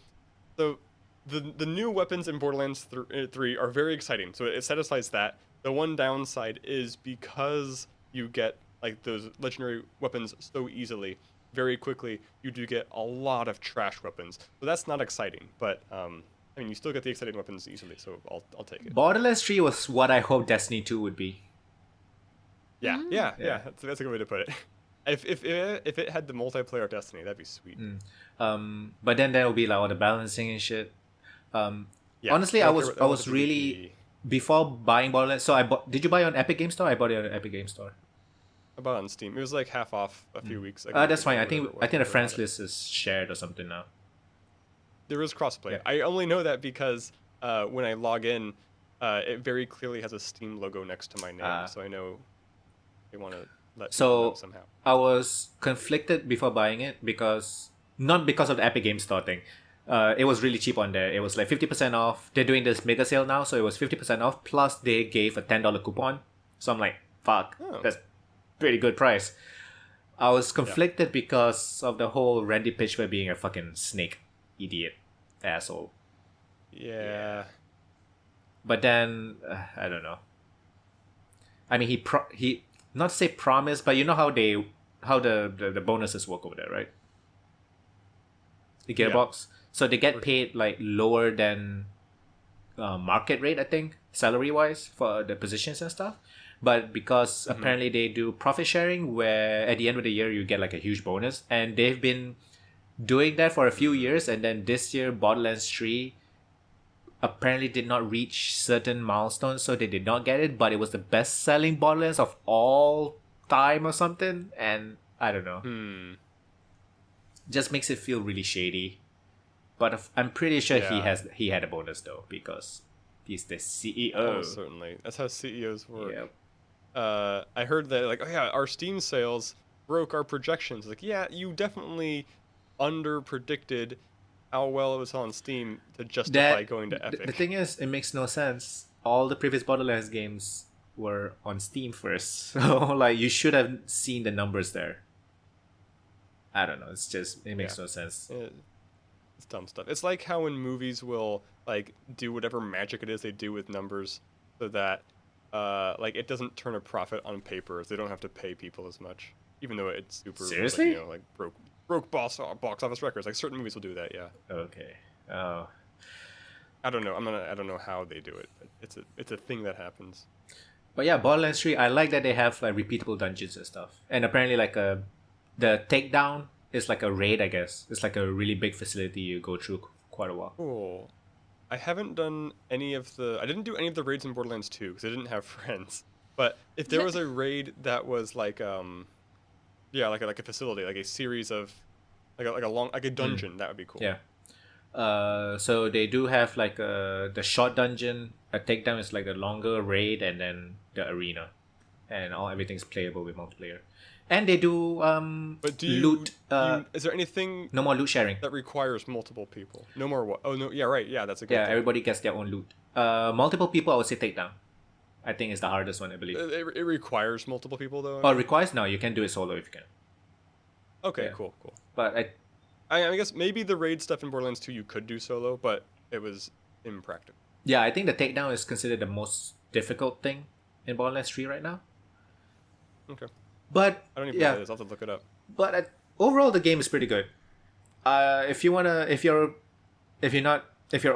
new weapons in Borderlands 3 are very exciting. So it satisfies that. The one downside is because you get like those legendary weapons so easily, very quickly, you do get a lot of trash weapons. So that's not exciting, but I mean, you still get the exciting weapons easily, so I'll take it. Borderlands 3 was what I hoped Destiny 2 would be. Yeah. That's a good way to put it. If it had the multiplayer Destiny, that'd be sweet. But then there will be like all the balancing and shit. Yeah, Honestly, I don't was care what the really PvP. before buying Borderlands. So I bought. Did you buy it on Epic Game Store? I bought it on Epic Game Store. I bought it on Steam. It was like half off a few weeks ago. That's fine. I think Whatever it the was. friends list is shared or something now. There is crossplay. Yeah. I only know that because when I log in, it very clearly has a Steam logo next to my name, so I know they want to let people know So somehow. I was conflicted before buying it because not because of the Epic Game Store thing. It was really cheap on there. It was like 50% off. They're doing this mega sale now, so it was 50% off. Plus they gave a $10 coupon. So I'm like, fuck, Oh. that's pretty good price. I was conflicted because of the whole Randy Pitchford being a fucking snake idiot asshole. Yeah. But then I don't know. I mean, he not to say promised, but you know how the bonuses work over there, right? The Gearbox. So they get paid like lower than market rate, I think, salary wise for the positions and stuff. But because apparently they do profit sharing, where at the end of the year you get like a huge bonus, and they've been doing that for a few years, and then this year Borderlands 3 apparently did not reach certain milestones, so they did not get it, but it was the best selling Borderlands of all time or something, and I don't know. just makes it feel really shady. But I'm pretty sure Yeah. he had a bonus though, because he's the CEO. Oh, certainly. That's how CEOs work. Yep. I heard that, like, oh yeah, our Steam sales broke our projections. Like, yeah, you definitely under-predicted how well it was on Steam to justify going to Epic. The thing is, it makes no sense. All the previous Borderlands games were on Steam first, so like you should have seen the numbers there. I don't know. It makes no sense. It's dumb stuff. It's like how in movies will like do whatever magic it is they do with numbers so that like it doesn't turn a profit on paper, so they don't have to pay people as much, even though it's super Seriously? like broke box office records. Like certain movies will do that. Yeah. Okay. Oh. I don't know. I don't know how they do it, but it's a thing that happens. But yeah, Borderlands 3, I like that they have like repeatable dungeons and stuff. And apparently like the takedown is like a raid, I guess. It's like a really big facility you go through quite a while. Cool. I haven't done I didn't do any of the raids in Borderlands 2 because I didn't have friends. But if there was a raid that was like like a facility, like a series of like a dungeon, that would be cool. Yeah. So they do have like the short dungeon. A takedown is like a longer raid, and then the arena, and everything's playable with multiplayer. And they do But do you loot. Is there anything No more loot sharing. that requires multiple people? No more what? Oh no, yeah, right, yeah, that's a good Yeah, thing. everybody gets their own loot. Multiple people, I would say takedown. I think it's the hardest one, I believe. It requires multiple people though. Oh, it requires? No, you can do it solo if you can. Okay, yeah. cool. But I guess maybe the raid stuff in Borderlands 2 you could do solo, but it was impractical. yeah, I think the takedown is considered the most difficult thing in Borderlands 3 right now. Okay. But I don't even know yeah, what it is. I'll have to look it up. but overall the game is pretty good. If you're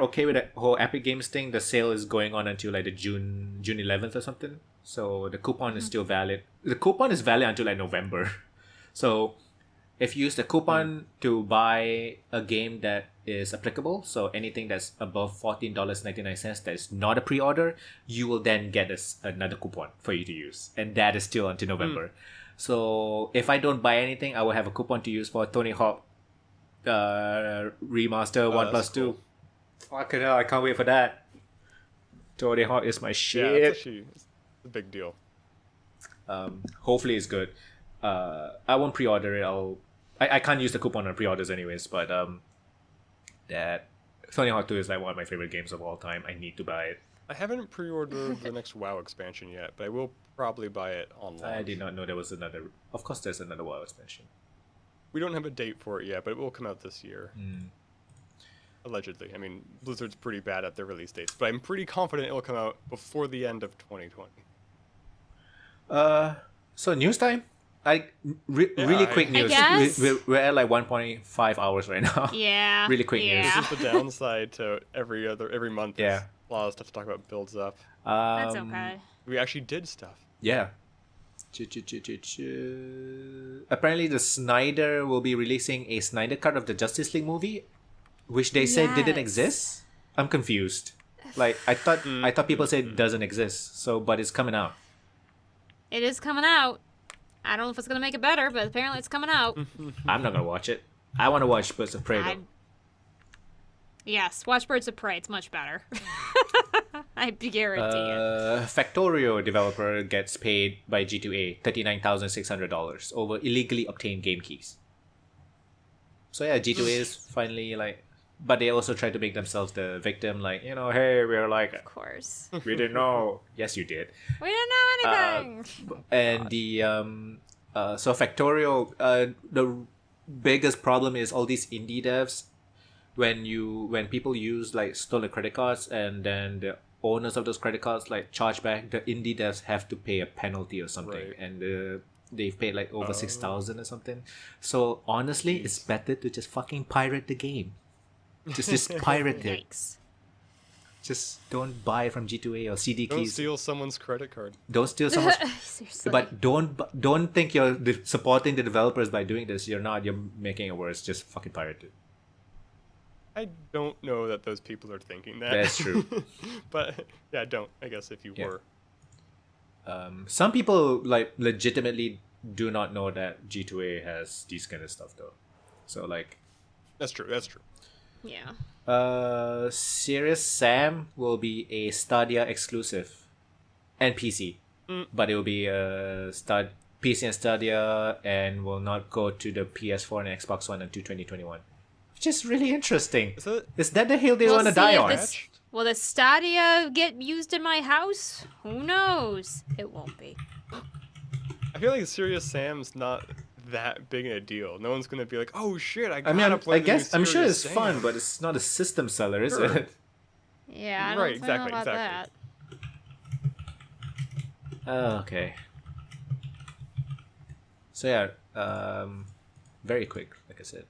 okay with the whole Epic Games thing, the sale is going on until like the June 11th or something. So the coupon is still valid. The coupon is valid until like November. So if you use the coupon to buy a game that is applicable, so anything that's above $14.99 that is not a pre-order, you will then get another coupon for you to use, and that is still until November. So if I don't buy anything, I will have a coupon to use for Tony Hawk Remaster 1+2. Cool. Fucking hell, I can't wait for that. Tony Hawk is my Yeah, shit. it's a big deal. Hopefully it's good. I won't pre-order it. I can't use the coupon on pre-orders anyways, but that Tony Hawk 2 is like one of my favorite games of all time. I need to buy it. I haven't pre-ordered the next WoW expansion yet, but I will probably buy it on launch. I did not know there was another. Of course, there's another WoW expansion. We don't have a date for it yet, but it will come out this year. Allegedly. I mean, Blizzard's pretty bad at their release dates, but I'm pretty confident it will come out before the end of 2020. So news time. Really quick news. guess. We're at like 1.5 hours right now. Yeah. Really quick news. yeah. This is the downside to every month. Yeah. A lot of stuff to talk about builds up. That's okay. We actually did stuff. Yeah. Apparently, the Snyder will be releasing a Snyder cut of the Justice League movie, which they said didn't Yes. exist. I'm confused. Like I thought people said it doesn't exist. So, but it's coming out. It is coming out. I don't know if it's gonna make it better, but apparently it's coming out. I'm not gonna watch it. I want to watch Birds of Prey though. Yes, watch Birds of Prey. It's much better. I guarantee it. Factorio developer gets paid by G2A $39,600 over illegally obtained game keys. So yeah, G2A is finally like, but they also try to make themselves the victim. Like, you know, hey, we're like, Of course. we didn't know. Yes, you did. We didn't know anything. And the so Factorio, the biggest problem is all these indie devs. When people use like stolen credit cards, and then the owners of those credit cards like charge back, the indie devs have to pay a penalty or something, Right. and they've paid like over 6,000 or something. So honestly, it's better to just fucking pirate the game. Just pirate it. Yikes. Just don't buy from G2A or CD Don't keys. steal someone's credit card. Don't steal someone's. Seriously. But don't think you're supporting the developers by doing this. You're not. You're making it worse. Just fucking pirate it. I don't know that those people are thinking that. That's true. But yeah, don't. I guess if you Yeah. were. Some people like legitimately do not know that G2A has these kind of stuff though. So like, That's true. That's true. Yeah. Serious Sam will be a Stadia exclusive, and PC, but it will be PC and Stadia, and will not go to the PS4 and Xbox One until 2021, which is really interesting. Is that the hill they want to die on? Will the Stadia get used in my house? Who knows? It won't be. I feel like Serious Sam's not that big a deal. No one's gonna be like, "Oh shit, I gotta I mean, play." I'm sure it's Sam. fun, but it's not a system seller, is Sure. it? Yeah, I don't Right, know exactly, about exactly. that. Okay. So yeah, very quick, like I said.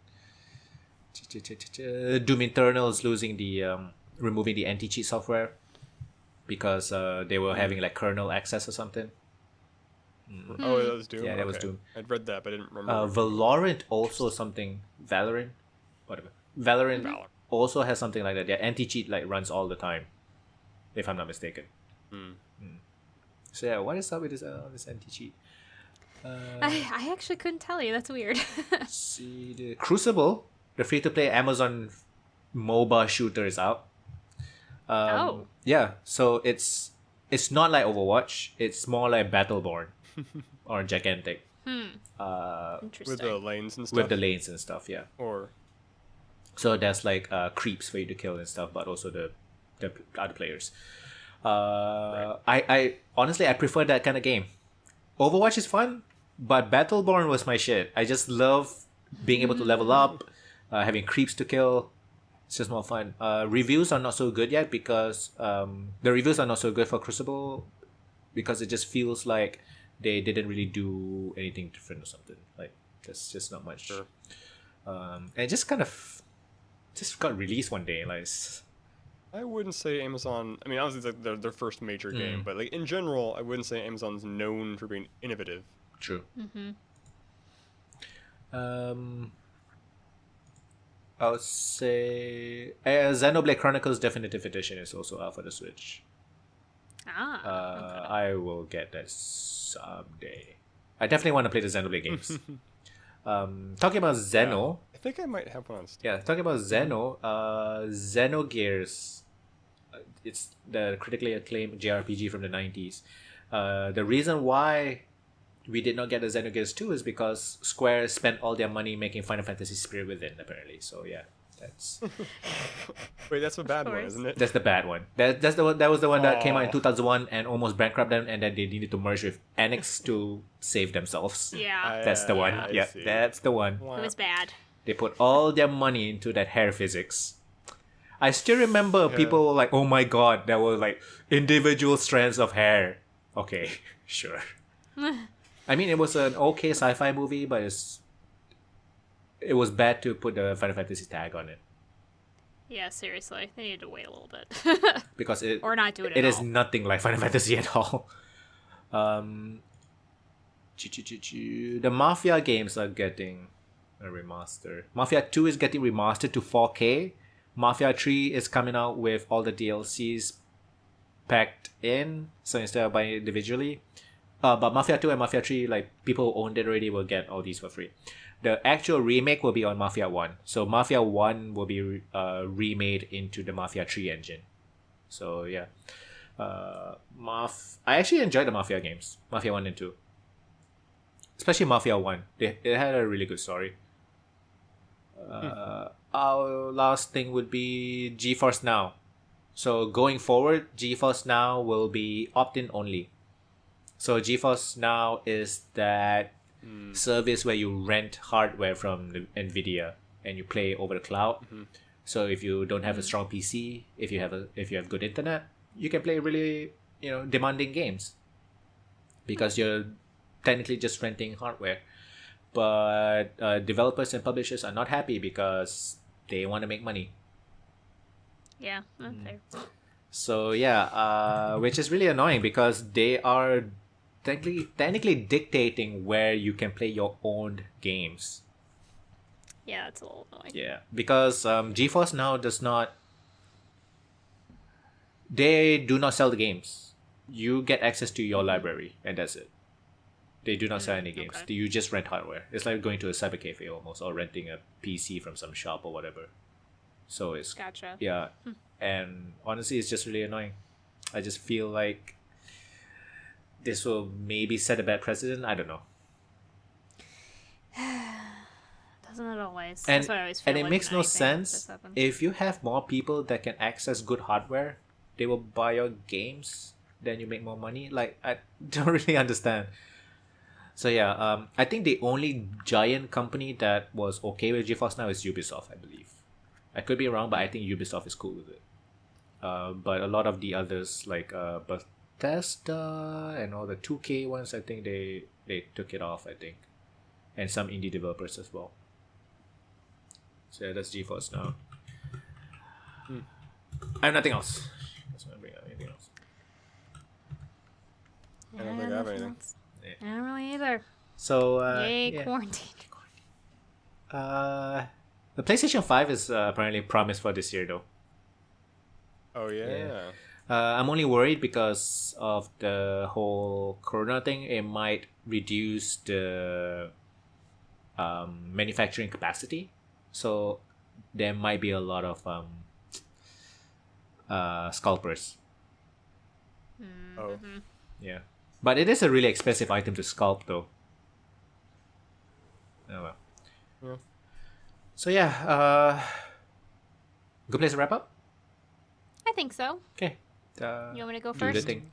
Doom Eternal is losing the removing the anti-cheat software because they were having like kernel access or something. Oh, that was Doom. Yeah, that was Okay. Doom. I'd read that, but I didn't remember. Valorant also something. Valorant, whatever. Valorant Valor. also has something like that. Yeah, anti-cheat like runs all the time, if I'm not mistaken. So yeah, what is up with this anti-cheat? I actually couldn't tell you. That's weird. See the Crucible, the free-to-play Amazon MOBA shooter is out. Yeah, so it's not like Overwatch. It's more like Battleborn or Gigantic. Interesting. With the lanes and stuff. With the lanes and stuff, yeah. Or So there's like creeps for you to kill and stuff, but also the other players. I honestly I prefer that kind of game. Overwatch is fun, but Battleborn was my shit. I just love being able to level up, having creeps to kill. It's just more fun. Reviews are not so good yet because the reviews are not so good for Crucible because it just feels like they didn't really do anything different or something. Like there's just not much. Sure. And it just kind of just got released one day. Like I wouldn't say Amazon. I mean, obviously it's like their first major game, but like in general, I wouldn't say Amazon's known for being innovative. true. I would say Xenoblade Chronicles Definitive Edition is also out for the Switch. I will get that someday. I definitely want to play the Xenoblade games. Talking about Xeno, I think I might have one on Steam. yeah, talking about Xeno, Xenogears, it's the critically acclaimed JRPG from the 90s. The reason why we did not get the Xenogears 2 is because Square spent all their money making Final Fantasy Spirit Within, apparently. So yeah, that's Wait, that's a bad one, course. isn't it? that's the bad one. That's the one. That was the one that came out in 2001 and almost bankrupted them, and then they needed to merge with Enix to save themselves. Yeah. That's the one. I Yeah, see. that's the one. Wow. It was bad. They put all their money into that hair physics. I still remember people were like, "Oh my god, there were like individual strands of hair." Okay, sure. I mean, it was an okay sci-fi movie, but it was bad to put the Final Fantasy tag on it Yeah, seriously. They needed to wait a little bit. because it Or not do it at It is all. nothing like Final Fantasy at all. The Mafia games are getting a remaster. Mafia 2 is getting remastered to 4K. Mafia 3 is coming out with all the DLCs packed in, so instead of buying it individually. But Mafia 2 and Mafia 3, like people who owned it already will get all these for free. The actual remake will be on Mafia 1. So Mafia 1 will be remade into the Mafia 3 engine. So yeah. I actually enjoyed the Mafia games. Mafia 1 and 2. Especially Mafia 1. It had a really good story. Our last thing would be GeForce Now. So going forward, GeForce Now will be opt-in only. So GeForce Now is that service where you rent hardware from the Nvidia and you play over the cloud. So if you don't have a strong PC, if you have good internet, you can play really demanding games because you're technically just renting hardware. But developers and publishers are not happy because they want to make money. Yeah, okay. So yeah, which is really annoying because they are technically dictating where you can play your own games. Yeah, that's a little annoying. Yeah, because GeForce Now does not. They do not sell the games. You get access to your library, and that's it. They do not sell any games. okay. You just rent hardware. It's like going to a cyber cafe almost, or renting a PC from some shop or whatever. So it's Gotcha. yeah, and honestly, it's just really annoying. I just feel like this will maybe set a bad precedent. I don't know. Doesn't it always? And That's what I always feel and it like makes when no anything like this sense happens. if you have more people that can access good hardware, they will buy your games. Then you make more money. Like I don't really understand. So yeah, I think the only giant company that was okay with GeForce Now is Ubisoft, I believe. I could be wrong, but I think Ubisoft is cool with it. But a lot of the others like Bethesda and all the 2K ones, I think they took it off. I think, and some indie developers as well. So yeah, that's GeForce Now. I have nothing else. Just want to bring up anything else. I don't think I have anything. I don't really either. So Yay, yeah. quarantine. The PlayStation 5 is apparently promised for this year though. Oh yeah. I'm only worried because of the whole Corona thing. It might reduce the manufacturing capacity, so there might be a lot of scalpers. Oh. Yeah, but it is a really expensive item to sculpt though. Oh well. Yeah. So yeah, good place to wrap up. I think so. Okay. You want me to go Do the first? thing.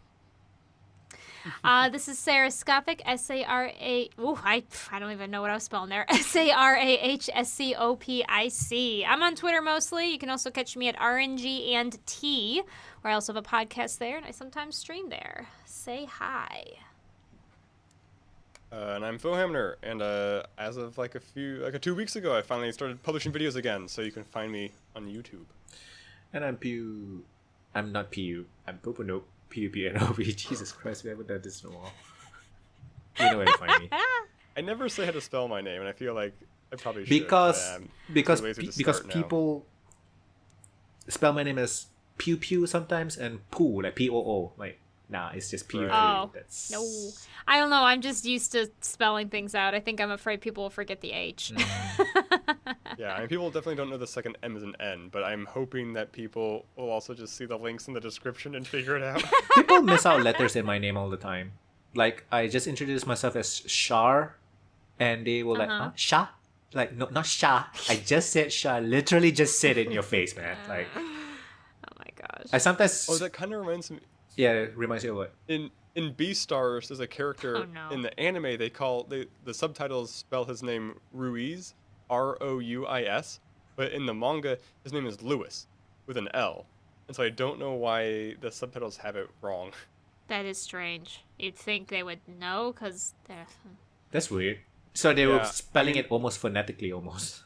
This is Sarahscopic, S-A-R-A... Ooh, I don't even know what I was spelling there. S-A-R-A-H-S-C-O-P-I-C. I'm on Twitter mostly. You can also catch me at RNG and T, where I also have a podcast there, and I sometimes stream there. Say hi. And I'm Foehamner, and as of like 2 weeks ago, I finally started publishing videos again, so you can find me on YouTube. And I'm Pew. I'm not Pew. I'm Pupunoob. P-U-P-N-O-B. Jesus Christ, we haven't done this in a while. You know where to find me. I never say how to spell my name, and I feel like I probably should. Because but I'm because too lazy to because start now. people spell my name as Pew Pew sometimes and Poo like P-O-O. Like nah, it's just Pew. Right. Oh, That's no. I don't know. I'm just used to spelling things out. I think I'm afraid people will forget the H. Yeah, I mean, people definitely don't know the second M is an N, but I'm hoping that people will also just see the links in the description and figure it out. People miss out letters in my name all the time. Like I just introduced myself as Shar, and they were like, Uh-huh. huh? Sha? Like no, not Sha. I just said Sha. Literally just said it in your face, man. Like Oh my gosh. I sometimes Oh, that kind of reminds me. yeah, it reminds you of what? In Beastars, there's a character Oh, no. in the anime. The subtitles spell his name Ruiz, R-O-U-I-S, but in the manga his name is Lewis with an L, and so I don't know why the subtitles have it wrong. That is strange. You'd think they would know, because they're... That's weird. So they were Yeah, spelling it almost phonetically, almost.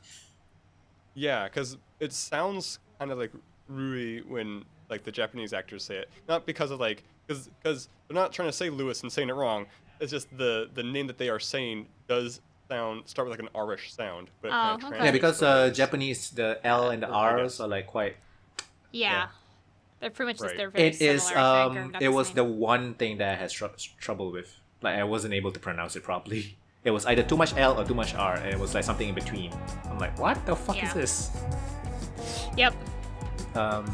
Yeah, because it sounds kind of like Rui when like the Japanese actors say it, not because of like because they're not trying to say Lewis and saying it wrong. It's just the name that they are saying does start with like an R-ish sound, but it Oh, kinda okay. translates Yeah, because to Lewis. Japanese, the L and the I R's guess. are like quite. Yeah. Yeah. They're pretty much just, Right. they're very It is. similar, I think, or not It was same. the one thing that I had trouble with. Like I wasn't able to pronounce it properly. It was either too much L or too much R, and it was like something in between. I'm like, what the fuck Yeah. is this? Yep. Um.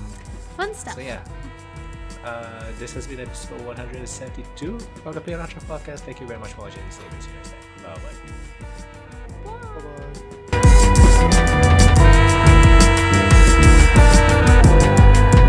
Fun stuff. So yeah. This has been episode 172 of the playonultra podcast. Thank you very much for watching. See you next time. Bye bye. Bye-bye.